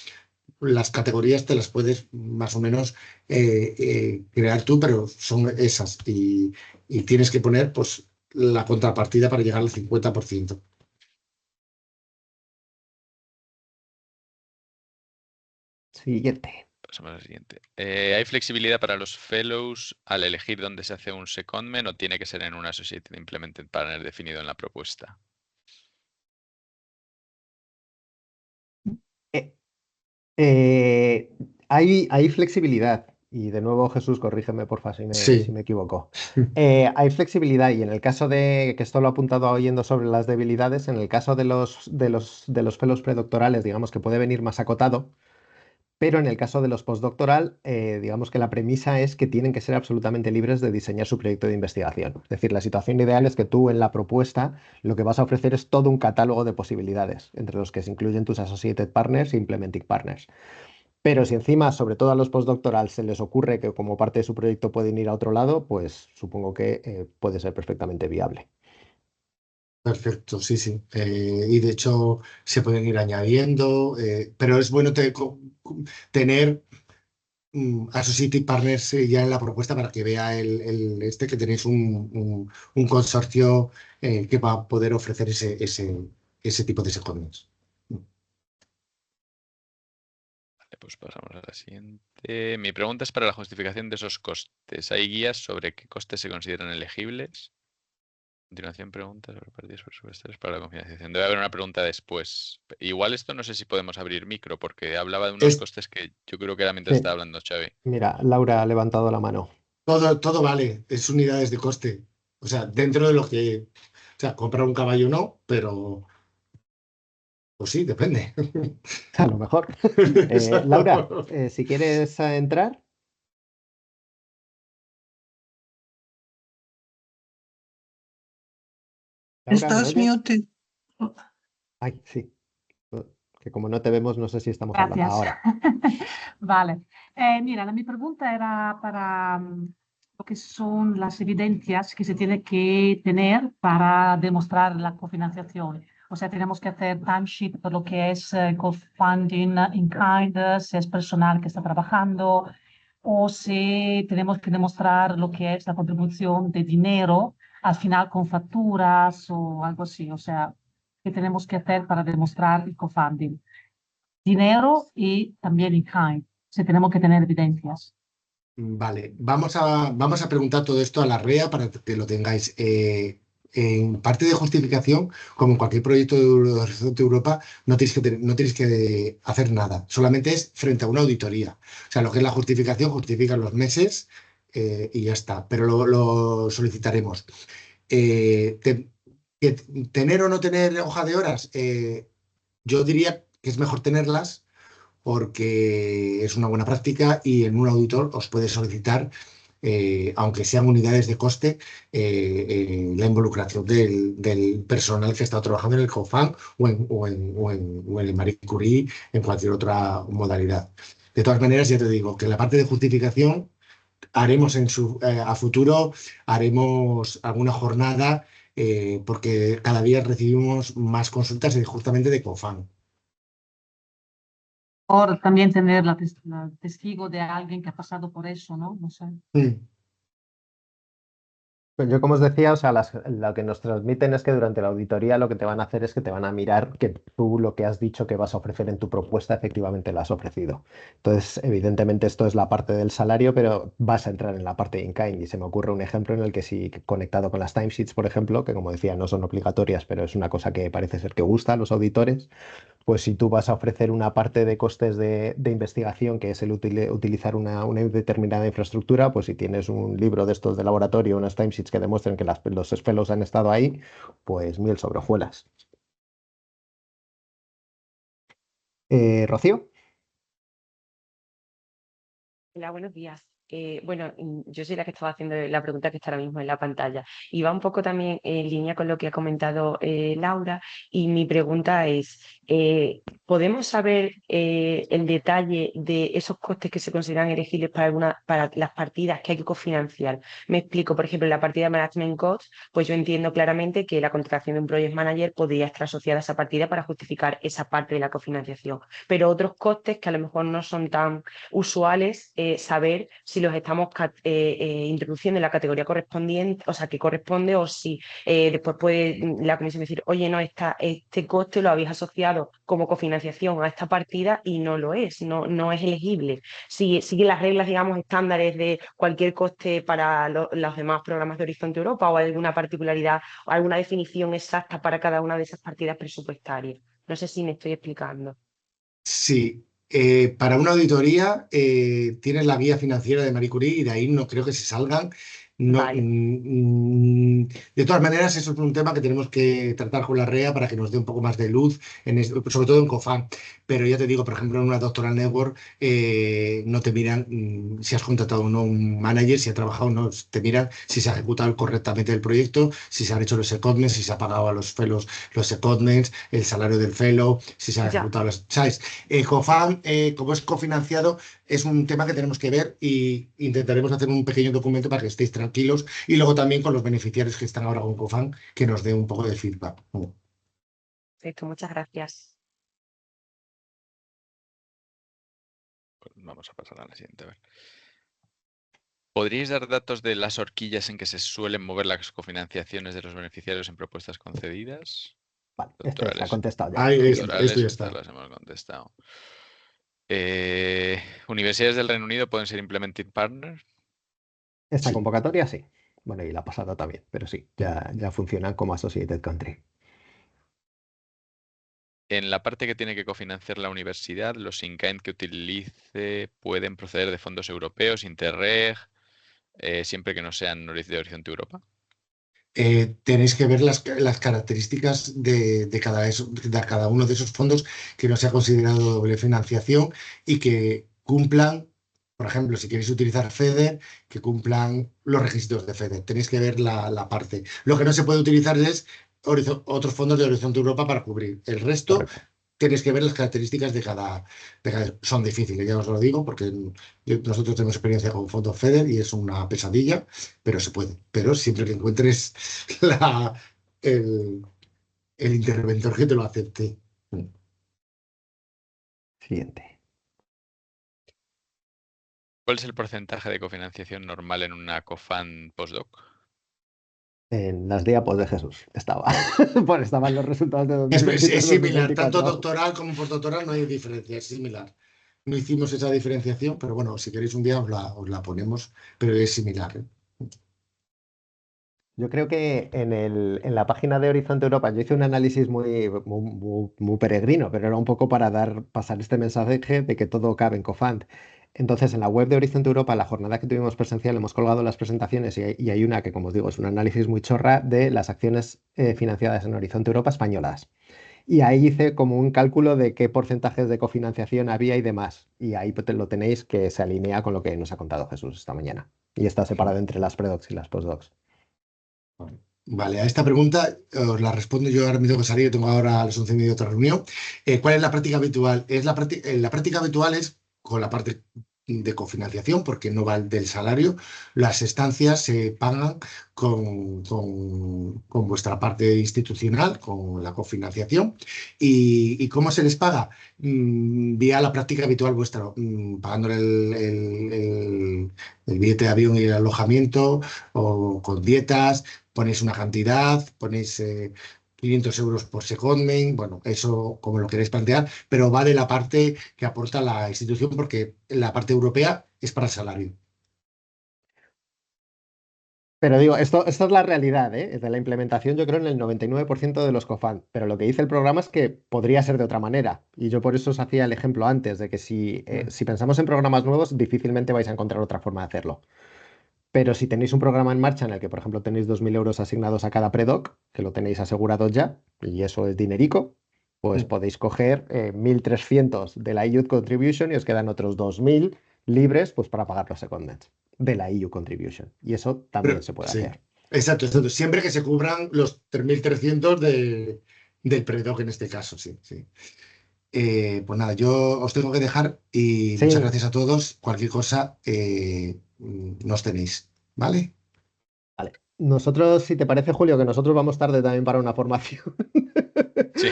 las categorías te las puedes más o menos crear tú, pero son esas. Y tienes que poner pues, la contrapartida para llegar al 50%. Siguiente. Pasamos al siguiente. ¿Hay flexibilidad para los fellows al elegir dónde se hace un secondment o tiene que ser en un Associated Implemented Partner definido en la propuesta? Eh, hay flexibilidad. Y de nuevo, Jesús, corrígeme porfa si Sí. me equivoco. Hay flexibilidad y en el caso de, que esto lo he apuntado oyendo sobre las debilidades, en el caso de los fellows predoctorales, digamos que puede venir más acotado, Pero en el caso de los postdoctoral, digamos que la premisa es que tienen que ser absolutamente libres de diseñar su proyecto de investigación. Es decir, la situación ideal es que tú en la propuesta lo que vas a ofrecer es todo un catálogo de posibilidades, entre los que se incluyen tus associated partners e implementing partners. Pero si encima, sobre todo a los postdoctoral, se les ocurre que como parte de su proyecto pueden ir a otro lado, pues supongo que puede ser perfectamente viable. Perfecto, sí, sí. Y de hecho se pueden ir añadiendo, pero es bueno tener associated partners ya en la propuesta para que vea que tenéis un consorcio que va a poder ofrecer ese tipo de secundarios. Vale, pues pasamos a la siguiente. Mi pregunta es para la justificación de esos costes. ¿Hay guías sobre qué costes se consideran elegibles? A continuación, preguntas sobre partidas presupuestarias para la confinanciación. Debe haber una pregunta después. Igual esto no sé si podemos abrir micro, porque hablaba de unos costes que yo creo que era mientras Sí. estaba hablando Xavi. Mira, Laura ha levantado la mano. Todo vale, es unidades de coste. O sea, dentro de lo que... O sea, comprar un caballo no, pero... Pues sí, depende. A lo mejor. Laura, si quieres entrar. Laura, ¿me Estás oyes? mute. Ay, sí. Que como no te vemos, no sé si estamos hablando Gracias. ahora. Vale. Mira, la mi pregunta era para lo que son las evidencias que se tiene que tener para demostrar la cofinanciación. O sea, tenemos que hacer timesheet por lo que es co-funding in kind, si es personal que está trabajando, o si tenemos que demostrar lo que es la contribución de dinero al final con facturas o algo así. O sea, ¿qué tenemos que hacer para demostrar el co-funding? Dinero y también in kind, si tenemos que tener evidencias. Vale, vamos a preguntar todo esto a la REA para que lo tengáis. En parte de justificación, como en cualquier proyecto de Horizonte Europa, no tienes que hacer nada, solamente es frente a una auditoría. O sea, lo que es la justificación, justifican los meses y ya está, pero lo solicitaremos. Que tener o no tener hoja de horas, yo diría que es mejor tenerlas porque es una buena práctica y en un auditor os puede solicitar, aunque sean unidades de coste, la involucración del personal que está trabajando en el COFAN o en el Marie Curie, en cualquier otra modalidad. De todas maneras, ya te digo que la parte de justificación haremos a futuro, haremos alguna jornada, porque cada día recibimos más consultas justamente de COFAN. O también tener la testigo de alguien que ha pasado por eso, ¿no? No sé. Pues yo, como os decía, o sea, lo que nos transmiten es que durante la auditoría lo que te van a hacer es que te van a mirar que tú lo que has dicho que vas a ofrecer en tu propuesta efectivamente lo has ofrecido. Entonces, evidentemente esto es la parte del salario, pero vas a entrar en la parte de in-kind y se me ocurre un ejemplo en el que si conectado con las timesheets, por ejemplo, que como decía no son obligatorias, pero es una cosa que parece ser que gusta a los auditores, pues si tú vas a ofrecer una parte de costes de investigación, que es el utilizar una determinada infraestructura, pues si tienes un libro de estos de laboratorio, unas timesheets que demuestren que los fellows han estado ahí, pues miel sobre hojuelas. Rocío. Hola, buenos días. Bueno, yo soy la que estaba haciendo la pregunta que está ahora mismo en la pantalla. Y va un poco también en línea con lo que ha comentado Laura. Y mi pregunta es, ¿podemos saber el detalle de esos costes que se consideran elegibles para las partidas que hay que cofinanciar? Me explico, por ejemplo, en la partida de Management Costs, pues yo entiendo claramente que la contratación de un Project Manager podría estar asociada a esa partida para justificar esa parte de la cofinanciación. Pero otros costes que a lo mejor no son tan usuales, saber si los estamos introduciendo en la categoría correspondiente, o sea, que corresponde, o si después puede la comisión decir, oye, no, este coste lo habéis asociado como cofinanciación a esta partida y no lo es, no es elegible. Si sigue las reglas, digamos, estándares de cualquier coste para los demás programas de Horizonte Europa o alguna particularidad o alguna definición exacta para cada una de esas partidas presupuestarias. No sé si me estoy explicando. Sí, para una auditoría tienes la guía financiera de Marie Curie y de ahí no creo que se salgan No, Vale, de todas maneras, eso es un tema que tenemos que tratar con la REA para que nos dé un poco más de luz, sobre todo en COFAN. Pero ya te digo, por ejemplo, en una Doctoral Network no te miran si has contratado o no un manager, si ha trabajado o no, te miran si se ha ejecutado correctamente el proyecto, si se han hecho los secondments, si se ha pagado a los fellows los secondments, el salario del fellow, si se han ya. ejecutado los... ¿Sabes? COFAN, como es cofinanciado, es un tema que tenemos que ver y intentaremos hacer un pequeño documento para que estéis tranquilos y luego también con los beneficiarios que están ahora con COFAN que nos dé un poco de feedback. Perfecto, muchas gracias. Pues vamos a pasar a la siguiente. A ver. ¿Podríais dar datos de las horquillas en que se suelen mover las cofinanciaciones de los beneficiarios en propuestas concedidas? Vale, este se ha Doctorales. contestado ya. Ahí, esto Doctorales, ya estas está. las hemos contestado. ¿Universidades del Reino Unido pueden ser implementing partners? Esta Sí. convocatoria sí. Bueno, y la pasada también, pero sí, ya funcionan como Associated Country. En la parte que tiene que cofinanciar la universidad, los in-kind que utilice pueden proceder de fondos europeos, Interreg, siempre que no sean de Horizonte Europa. Tenéis que ver las características de cada uno de esos fondos que no sea considerado doble financiación y que cumplan, por ejemplo, si queréis utilizar FEDER, que cumplan los requisitos de FEDER. Tenéis que ver la parte. Lo que no se puede utilizar es otros fondos de Horizonte Europa para cubrir. El resto Correcto. tenéis que ver las características son difíciles, ya os lo digo, porque nosotros tenemos experiencia con fondos FEDER y es una pesadilla, pero se puede. Pero siempre que encuentres la, el, el interventor que te lo acepte. Siguiente. ¿Cuál es el porcentaje de cofinanciación normal en una COFAN postdoc? En las diapos de Jesús estaba. Bueno, estaban los resultados de Es similar, tanto 2023-2024. doctoral como postdoctoral no hay diferencia, es similar. No hicimos esa diferenciación, pero bueno, si queréis un día os la ponemos, pero es similar. Yo creo que en la página de Horizonte Europa yo hice un análisis muy peregrino, pero era un poco para pasar este mensaje de que todo cabe en Cofant. Entonces, en la web de Horizonte Europa, la jornada que tuvimos presencial, hemos colgado las presentaciones y hay una que, como os digo, es un análisis muy chorra de las acciones financiadas en Horizonte Europa españolas. Y ahí hice como un cálculo de qué porcentajes de cofinanciación había y demás. Y ahí pues, lo tenéis que se alinea con lo que nos ha contado Jesús esta mañana. Y está separado entre las predocs y las postdocs. Vale, a esta pregunta os la respondo yo. Ahora me tengo que salir, tengo ahora a las 11:30 otra reunión. ¿Cuál es la práctica habitual? La práctica habitual es con la parte de cofinanciación, porque no va del salario. Las estancias se pagan con vuestra parte institucional, con la cofinanciación. ¿Y cómo se les paga? Vía la práctica habitual vuestra, pagándole el billete de avión y el alojamiento, o con dietas. Ponéis una cantidad, ponéis 500 euros por secondment, bueno, eso como lo queréis plantear, pero va de la parte que aporta la institución porque la parte europea es para el salario. Pero digo, esto es la realidad, ¿eh? De la implementación, yo creo en el 99% de los COFAN. Pero lo que dice el programa es que podría ser de otra manera. Y yo por eso os hacía el ejemplo antes, de que si pensamos en programas nuevos, difícilmente vais a encontrar otra forma de hacerlo. Pero si tenéis un programa en marcha en el que, por ejemplo, tenéis 2.000 euros asignados a cada predoc, que lo tenéis asegurado ya, y eso es dinerico, pues podéis coger 1.300 de la EU Contribution y os quedan otros 2.000 libres pues, para pagar los secondments de la EU Contribution. Y eso también se puede Sí, hacer. exacto. Siempre que se cubran los 3.300 del predoc en este caso, sí, sí. Pues nada, yo os tengo que dejar y muchas Sí, gracias a todos. Cualquier cosa nos tenéis, ¿vale? vale. Nosotros, si te parece, Julio, que nosotros vamos tarde también para una formación. Sí,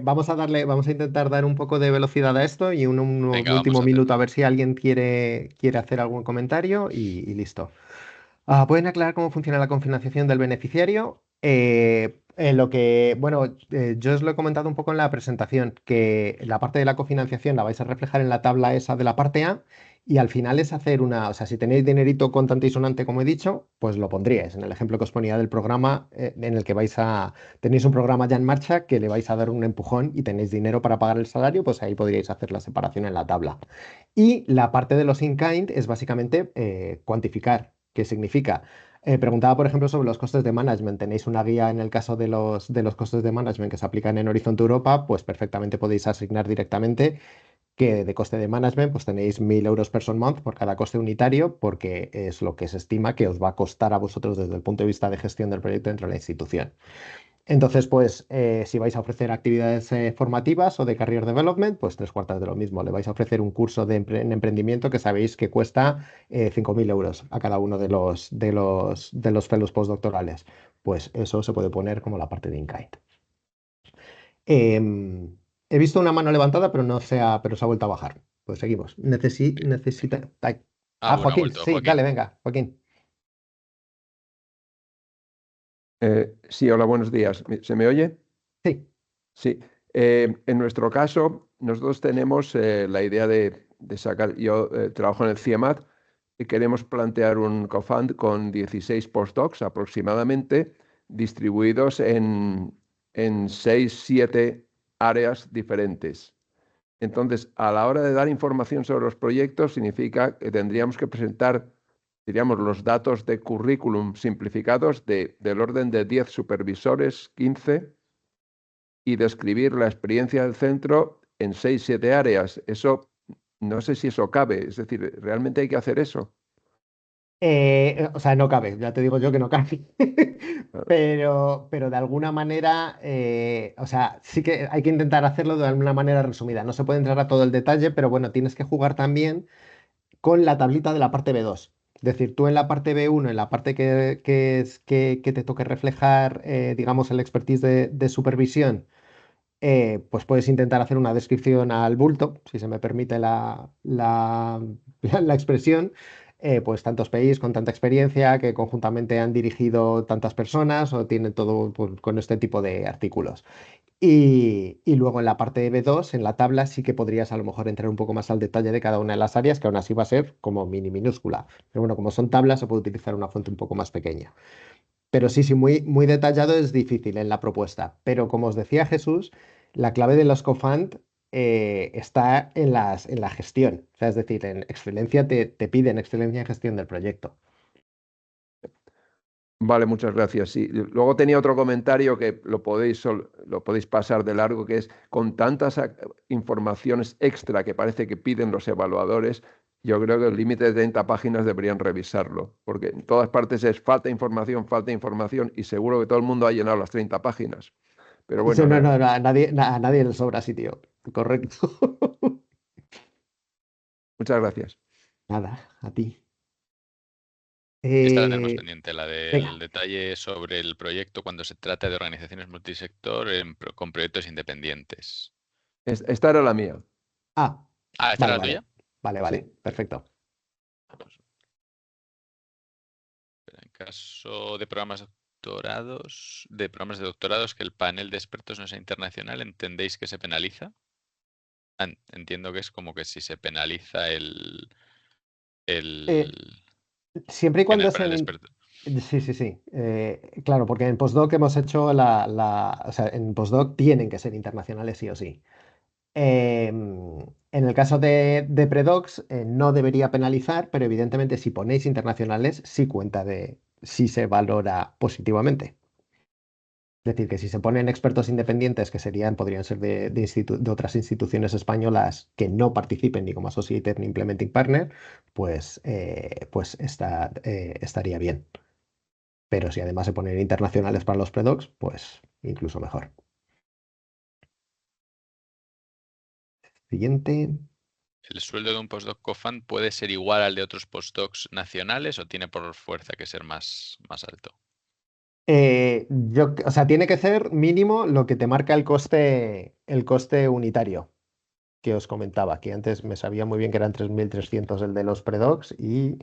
Vamos a intentar dar un poco de velocidad a esto y un venga, vamos último a minuto hacerlo. a ver si alguien quiere hacer algún comentario y listo. ¿Pueden aclarar cómo funciona la confinanciación del beneficiario? Yo os lo he comentado un poco en la presentación, que la parte de la cofinanciación la vais a reflejar en la tabla esa de la parte A y al final es hacer o sea, si tenéis dinerito contante y sonante, como he dicho, pues lo pondríais en el ejemplo que os ponía del programa en el que tenéis un programa ya en marcha que le vais a dar un empujón y tenéis dinero para pagar el salario, pues ahí podríais hacer la separación en la tabla. Y la parte de los in-kind es básicamente cuantificar. ¿Qué significa? Preguntaba, por ejemplo, sobre los costes de management. Tenéis una guía en el caso de los costes de management que se aplican en Horizonte Europa, pues perfectamente podéis asignar directamente que de coste de management pues tenéis 1.000 euros person month por cada coste unitario, porque es lo que se estima que os va a costar a vosotros desde el punto de vista de gestión del proyecto dentro de la institución. Entonces, pues, si vais a ofrecer actividades formativas o de career development, pues 3/4 de lo mismo. Le vais a ofrecer un curso en emprendimiento que sabéis que cuesta 5.000 euros a cada uno de los fellows postdoctorales. Pues eso se puede poner como la parte de in-kind. He visto una mano levantada, pero se ha vuelto a bajar. Pues seguimos. Necesita. Ay. Ah, bueno, ha Joaquín, vuelto sí, dale, Joaquín. venga, Joaquín. Sí, hola, buenos días. ¿Se me oye? Sí. Sí. En nuestro caso, nosotros tenemos la idea de sacar, yo trabajo en el CIEMAT y queremos plantear un co-fund con 16 postdocs aproximadamente, distribuidos en 6, 7 áreas diferentes. Entonces, a la hora de dar información sobre los proyectos, significa que tendríamos que presentar, diríamos, los datos de currículum simplificados del orden de 10 supervisores, 15, y describir la experiencia del centro en 6, 7 áreas. Eso, no sé si eso cabe, es decir, ¿realmente hay que hacer eso? O sea, no cabe, ya te digo yo que no cabe. Claro. Pero de alguna manera, o sea, sí que hay que intentar hacerlo de alguna manera resumida. No se puede entrar a todo el detalle, pero bueno, tienes que jugar también con la tablita de la parte B2. Es decir, tú en la parte B1, en la parte que te toque reflejar, digamos, el expertise de supervisión, pues puedes intentar hacer una descripción al bulto, si se me permite la expresión, pues tantos PIs con tanta experiencia que conjuntamente han dirigido tantas personas o tienen todo pues, con este tipo de artículos. Y luego en la parte B2, en la tabla, sí que podrías a lo mejor entrar un poco más al detalle de cada una de las áreas, que aún así va a ser como mini minúscula. Pero bueno, como son tablas, se puede utilizar una fuente un poco más pequeña. Pero sí, sí, muy, muy detallado es difícil en la propuesta. Pero como os decía Jesús, la clave de los cofund está en la gestión. O sea, es decir, en excelencia te piden excelencia en gestión del proyecto. Vale, muchas gracias. Sí. Luego tenía otro comentario que lo podéis pasar de largo, que es con tantas informaciones extra que parece que piden los evaluadores, yo creo que el límite de 30 páginas deberían revisarlo, porque en todas partes es falta información y seguro que todo el mundo ha llenado las 30 páginas. Pero Sí, bueno, no, no, no, a nadie le sobra sitio. Correcto. muchas gracias. Nada, a ti. Esta la tenemos Eh, pendiente, la del venga. detalle sobre el proyecto cuando se trata de organizaciones multisector con proyectos independientes. Esta era la mía. Ah, Ah, ¿esta vale, era la vale. tuya? Vale, Sí. vale. Perfecto. Ah, pues, espera, en caso de programas de doctorados que el panel de expertos no sea internacional, ¿entendéis que se penaliza? Entiendo que es como que si se penaliza el Eh, Siempre y en cuando el es panel de en. expertos. Sí, sí, sí. Claro, porque en postdoc hemos hecho o sea, en postdoc tienen que ser internacionales sí o sí. En el caso de predocs, no debería penalizar, pero evidentemente si ponéis internacionales, sí cuenta si se valora positivamente. Es decir, que si se ponen expertos independientes, que podrían ser de otras instituciones españolas que no participen ni como Associated ni Implementing Partner, pues estaría bien. Pero si además se ponen internacionales para los predocs, pues incluso mejor. Siguiente. ¿El sueldo de un postdoc co-fund puede ser igual al de otros postdocs nacionales o tiene por fuerza que ser más alto? O sea, tiene que ser mínimo lo que te marca el coste unitario que os comentaba, que antes me sabía muy bien que eran 3.300 el de los predocs y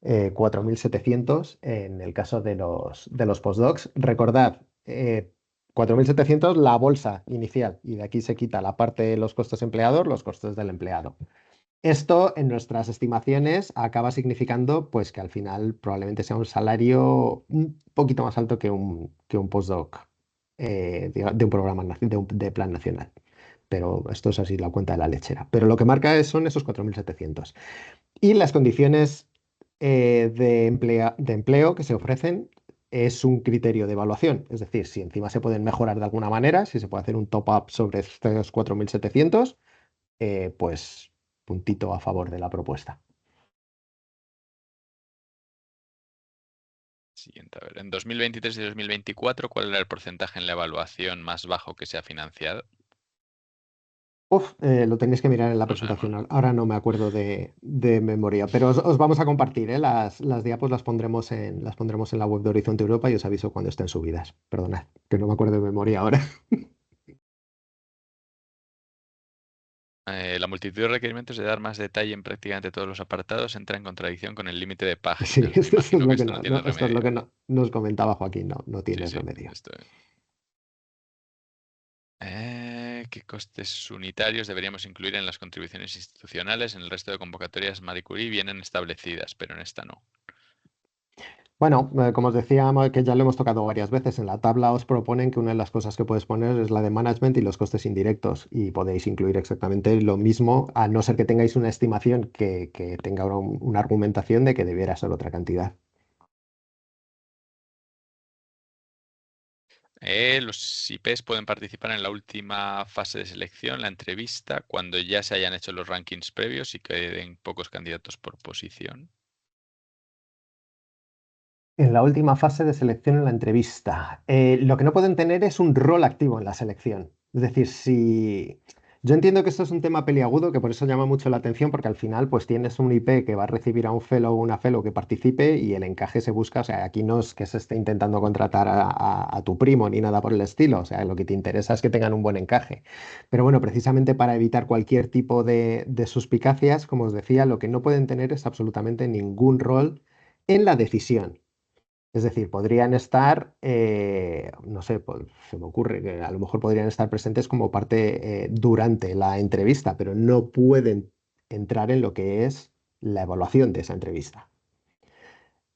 4.700 en el caso de los postdocs. Recordad, 4.700 la bolsa inicial y de aquí se quita la parte de los costes empleador, los costes del empleado. Esto en nuestras estimaciones acaba significando pues que al final probablemente sea un salario un poquito más alto que un postdoc de un programa de plan nacional. Pero esto es así la cuenta de la lechera. Pero lo que marca son esos 4.700. Y las condiciones de empleo que se ofrecen es un criterio de evaluación. Es decir, si encima se pueden mejorar de alguna manera, si se puede hacer un top-up sobre estos 4.700, pues puntito a favor de la propuesta. Siguiente, a ver. En 2023 y 2024, ¿cuál era el porcentaje en la evaluación más bajo que se ha financiado? Lo tenéis que mirar en la No sabemos. presentación. Ahora no me acuerdo de memoria, pero os vamos a compartir, ¿eh? Las diapos las pondremos en la web de Horizonte Europa y os aviso cuando estén subidas. Perdonad, que no me acuerdo de memoria ahora. La multitud de requerimientos de dar más detalle en prácticamente todos los apartados entra en contradicción con el límite de Sí, páginas. Me esto es imagino lo que que esto no tiene esto es lo que remedio. nos comentaba Joaquín, no Sí, tiene sí, remedio. esto. ¿Qué costes unitarios deberíamos incluir en las contribuciones institucionales? En el resto de convocatorias Marie Curie vienen establecidas, pero en esta no. Bueno, como os decía, que ya lo hemos tocado varias veces, en la tabla os proponen que una de las cosas que puedes poner es la de management y los costes indirectos y podéis incluir exactamente lo mismo, a no ser que tengáis una estimación que tenga una argumentación de que debiera ser otra cantidad. Los IPs pueden participar en la última fase de selección, la entrevista, cuando ya se hayan hecho los rankings previos y queden pocos candidatos por posición. En la última fase de selección en la entrevista. Lo que no pueden tener es un rol activo en la selección. Es decir, si... Yo entiendo que esto es un tema peliagudo, que por eso llama mucho la atención, porque al final pues tienes un IP que va a recibir a un fellow o una fellow que participe y el encaje se busca. O sea, aquí no es que se esté intentando contratar a tu primo ni nada por el estilo. O sea, lo que te interesa es que tengan un buen encaje. Pero bueno, precisamente para evitar cualquier tipo de suspicacias, como os decía, lo que no pueden tener es absolutamente ningún rol en la decisión. Es decir, podrían estar, no sé, pues, se me ocurre que a lo mejor podrían estar presentes como parte durante la entrevista, pero no pueden entrar en lo que es la evaluación de esa entrevista.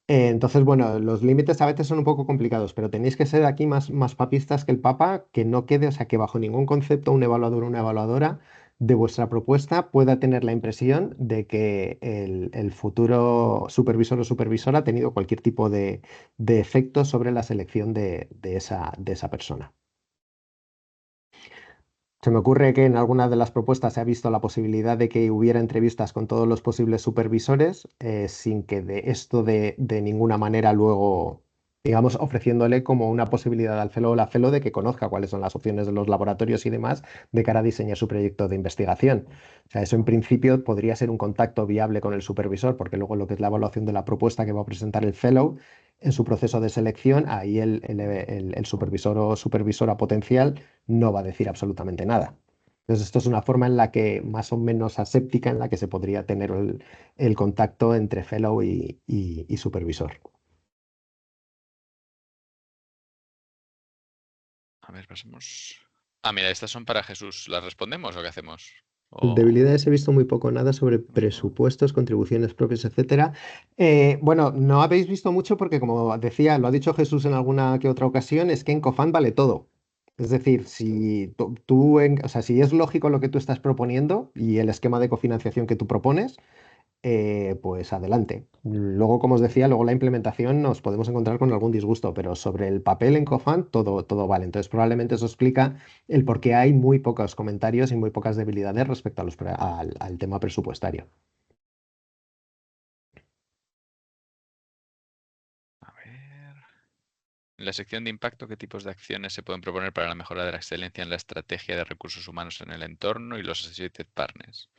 Entonces, bueno, los límites a veces son un poco complicados, pero tenéis que ser aquí más papistas que el Papa, que no quede, o sea, que bajo ningún concepto un evaluador o una evaluadora de vuestra propuesta pueda tener la impresión de que el futuro supervisor o supervisora ha tenido cualquier tipo de efecto sobre la selección de esa persona. Se me ocurre que en alguna de las propuestas se ha visto la posibilidad de que hubiera entrevistas con todos los posibles supervisores, sin que de esto de ninguna manera luego, digamos, ofreciéndole como una posibilidad al fellow o la fellow de que conozca cuáles son las opciones de los laboratorios y demás de cara a diseñar su proyecto de investigación. O sea, eso en principio podría ser un contacto viable con el supervisor, porque luego lo que es la evaluación de la propuesta que va a presentar el fellow en su proceso de selección, ahí el supervisor o supervisora potencial no va a decir absolutamente nada. Entonces, esto es una forma en la que, más o menos aséptica, en la que se podría tener el contacto entre fellow y supervisor. A ver, pasemos. Mira, estas son para Jesús. ¿Las respondemos o qué hacemos? Debilidades he visto muy poco nada sobre presupuestos, contribuciones propias, etcétera. Bueno, no habéis visto mucho porque, como decía, lo ha dicho Jesús en alguna que otra ocasión, es que en Cofán vale todo. Es decir, si o sea, si es lógico lo que tú estás proponiendo y el esquema de cofinanciación que tú propones, pues adelante. Luego, como os decía, luego la implementación nos podemos encontrar con algún disgusto, pero sobre el papel en Cofan todo vale. Entonces, probablemente eso explica el por qué hay muy pocos comentarios y muy pocas debilidades respecto al tema presupuestario. A ver. En la sección de impacto, ¿qué tipos de acciones se pueden proponer para la mejora de la excelencia en la estrategia de recursos humanos en el entorno y los associated partners?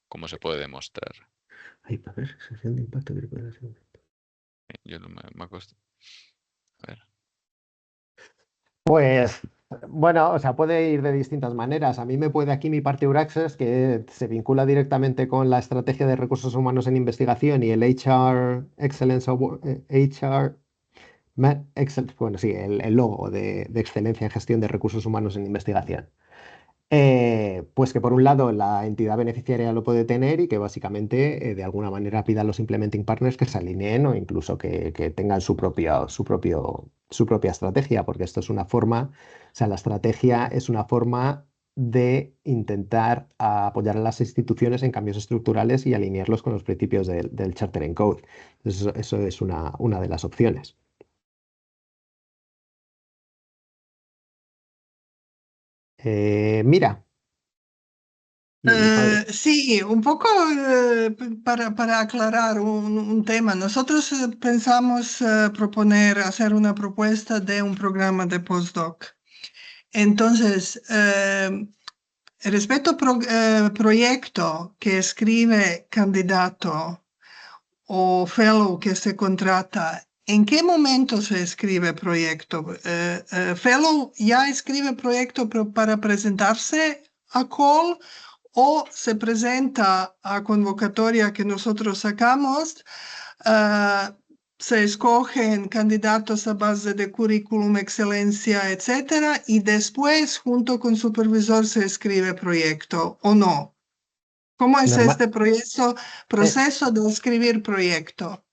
¿Cómo se puede demostrar? Ay, a ver, sección de impacto. Yo no me acuerdo. A ver. Pues bueno, o sea, puede ir de distintas maneras. A mí me puede aquí mi parte Euraccess, que se vincula directamente con la estrategia de recursos humanos en investigación y el HR Excellence Award, HR bueno, sí, el logo de excelencia en gestión de recursos humanos en investigación. Pues que por un lado la entidad beneficiaria lo puede tener y que básicamente de alguna manera pida a los implementing partners que se alineen o incluso que tengan su propia estrategia, porque esto es una forma, o sea, la estrategia es una forma de intentar apoyar a las instituciones en cambios estructurales y alinearlos con los principios del Charter and Code. Eso es una de las opciones. Mira, Sí, un poco para aclarar un tema. Nosotros pensamos proponer, hacer una propuesta de un programa de postdoc. Entonces, respecto proyecto que escribe candidato o fellow que se contrata, ¿en qué momento se escribe proyecto? Fellow ya escribe proyecto para presentarse a call o se presenta a convocatoria que nosotros sacamos. Se escogen candidatos a base de currículum, excelencia, etcétera, y después, junto con supervisor, se escribe proyecto o no. ¿Cómo es este proceso de escribir proyecto?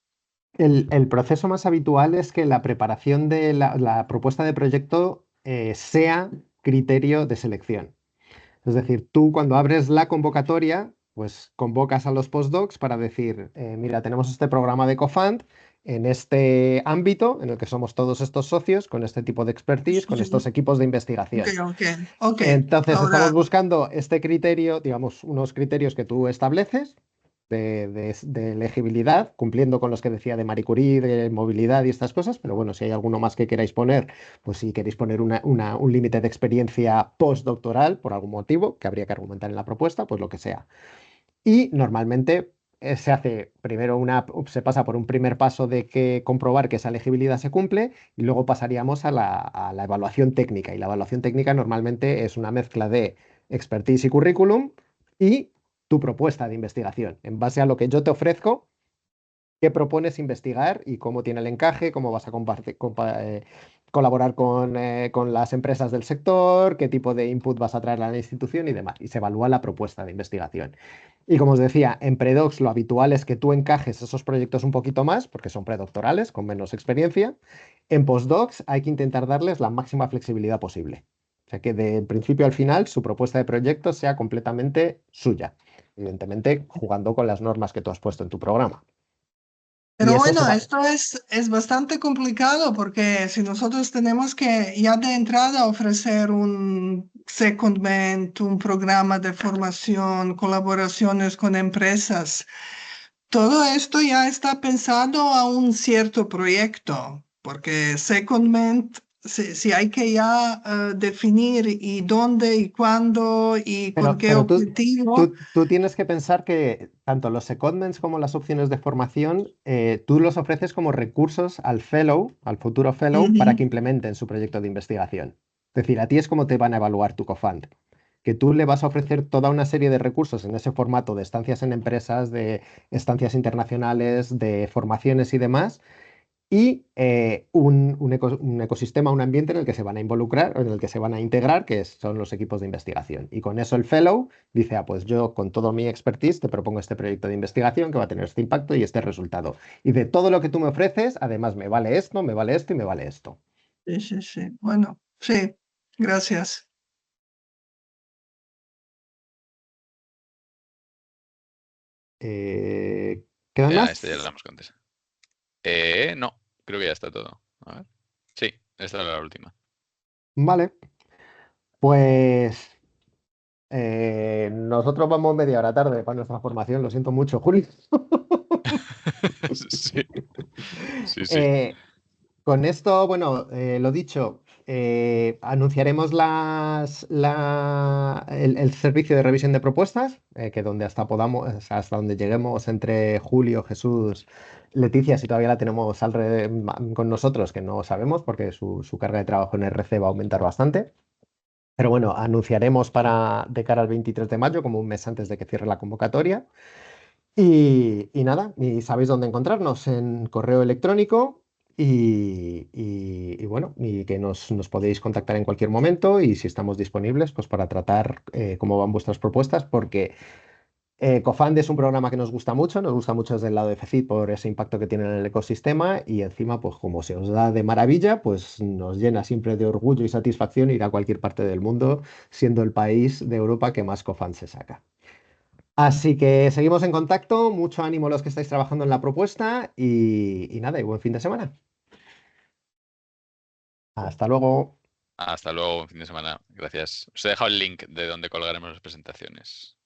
El proceso más habitual es que la preparación de la propuesta de proyecto sea criterio de selección. Es decir, tú cuando abres la convocatoria, pues convocas a los postdocs para decir, mira, tenemos este programa de Cofund en este ámbito en el que somos todos estos socios con este tipo de expertise, con estos equipos de investigación. Ok. Entonces, Ahora, estamos buscando este criterio, digamos, unos criterios que tú estableces de elegibilidad, cumpliendo con los que decía de Marie Curie, de movilidad y estas cosas, pero bueno, si hay alguno más que queráis poner, pues si queréis poner un límite de experiencia postdoctoral por algún motivo, que habría que argumentar en la propuesta, pues lo que sea. Y normalmente se hace primero se pasa por un primer paso de que comprobar que esa elegibilidad se cumple y luego pasaríamos a la evaluación técnica. Y la evaluación técnica normalmente es una mezcla de expertise y currículum y tu propuesta de investigación. En base a lo que yo te ofrezco, qué propones investigar y cómo tiene el encaje, cómo vas a colaborar con las empresas del sector, qué tipo de input vas a traer a la institución y demás. Y se evalúa la propuesta de investigación. Y como os decía, en predocs lo habitual es que tú encajes esos proyectos un poquito más, porque son predoctorales, con menos experiencia. En postdocs hay que intentar darles la máxima flexibilidad posible. O sea que de principio al final su propuesta de proyecto sea completamente suya. Evidentemente, jugando con las normas que tú has puesto en tu programa. pero bueno, esto es bastante complicado porque si nosotros tenemos que ya de entrada ofrecer un secondment, un programa de formación, colaboraciones con empresas, todo esto ya está pensado a un cierto proyecto, porque secondment, si hay que ya definir y dónde y cuándo y con qué Pero objetivo. tú tienes que pensar que tanto los secondments como las opciones de formación, tú los ofreces como recursos al fellow, al futuro fellow, para que implementen su proyecto de investigación. Es decir, a ti es como te van a evaluar tu cofund. Que tú le vas a ofrecer toda una serie de recursos en ese formato de estancias en empresas, de estancias internacionales, de formaciones y demás, y un ecosistema, un ambiente en el que se van a involucrar, en el que se van a integrar, que son los equipos de investigación. Y con eso el fellow dice, pues yo con todo mi expertise te propongo este proyecto de investigación que va a tener este impacto y este resultado. Y de todo lo que tú me ofreces, además me vale esto, me vale esto y me vale esto. Sí. Bueno, sí, gracias. ¿Quedan más? Este ya lo hemos contestado. No, creo que ya está todo. A ver. Sí, esta era la última. Vale. Pues nosotros vamos media hora tarde para nuestra formación, lo siento mucho, Julio. Sí. Con esto, bueno, lo dicho, anunciaremos el servicio de revisión de propuestas, que donde hasta podamos, hasta donde lleguemos entre Julio, Jesús, Leticia, si todavía la tenemos con nosotros, que no sabemos porque su carga de trabajo en RC va a aumentar bastante. Pero bueno, anunciaremos de cara al 23 de mayo, como un mes antes de que cierre la convocatoria. Y nada, y sabéis dónde encontrarnos, en correo electrónico y bueno, y que nos podéis contactar en cualquier momento y si estamos disponibles, pues para tratar cómo van vuestras propuestas, porque Cofund es un programa que nos gusta mucho desde el lado de FECID por ese impacto que tiene en el ecosistema y encima, pues como se os da de maravilla, pues nos llena siempre de orgullo y satisfacción ir a cualquier parte del mundo, siendo el país de Europa que más Cofund se saca. Así que seguimos en contacto, mucho ánimo los que estáis trabajando en la propuesta y nada, y buen fin de semana. Hasta luego. Hasta luego, buen fin de semana. Gracias. Os he dejado el link de donde colgaremos las presentaciones.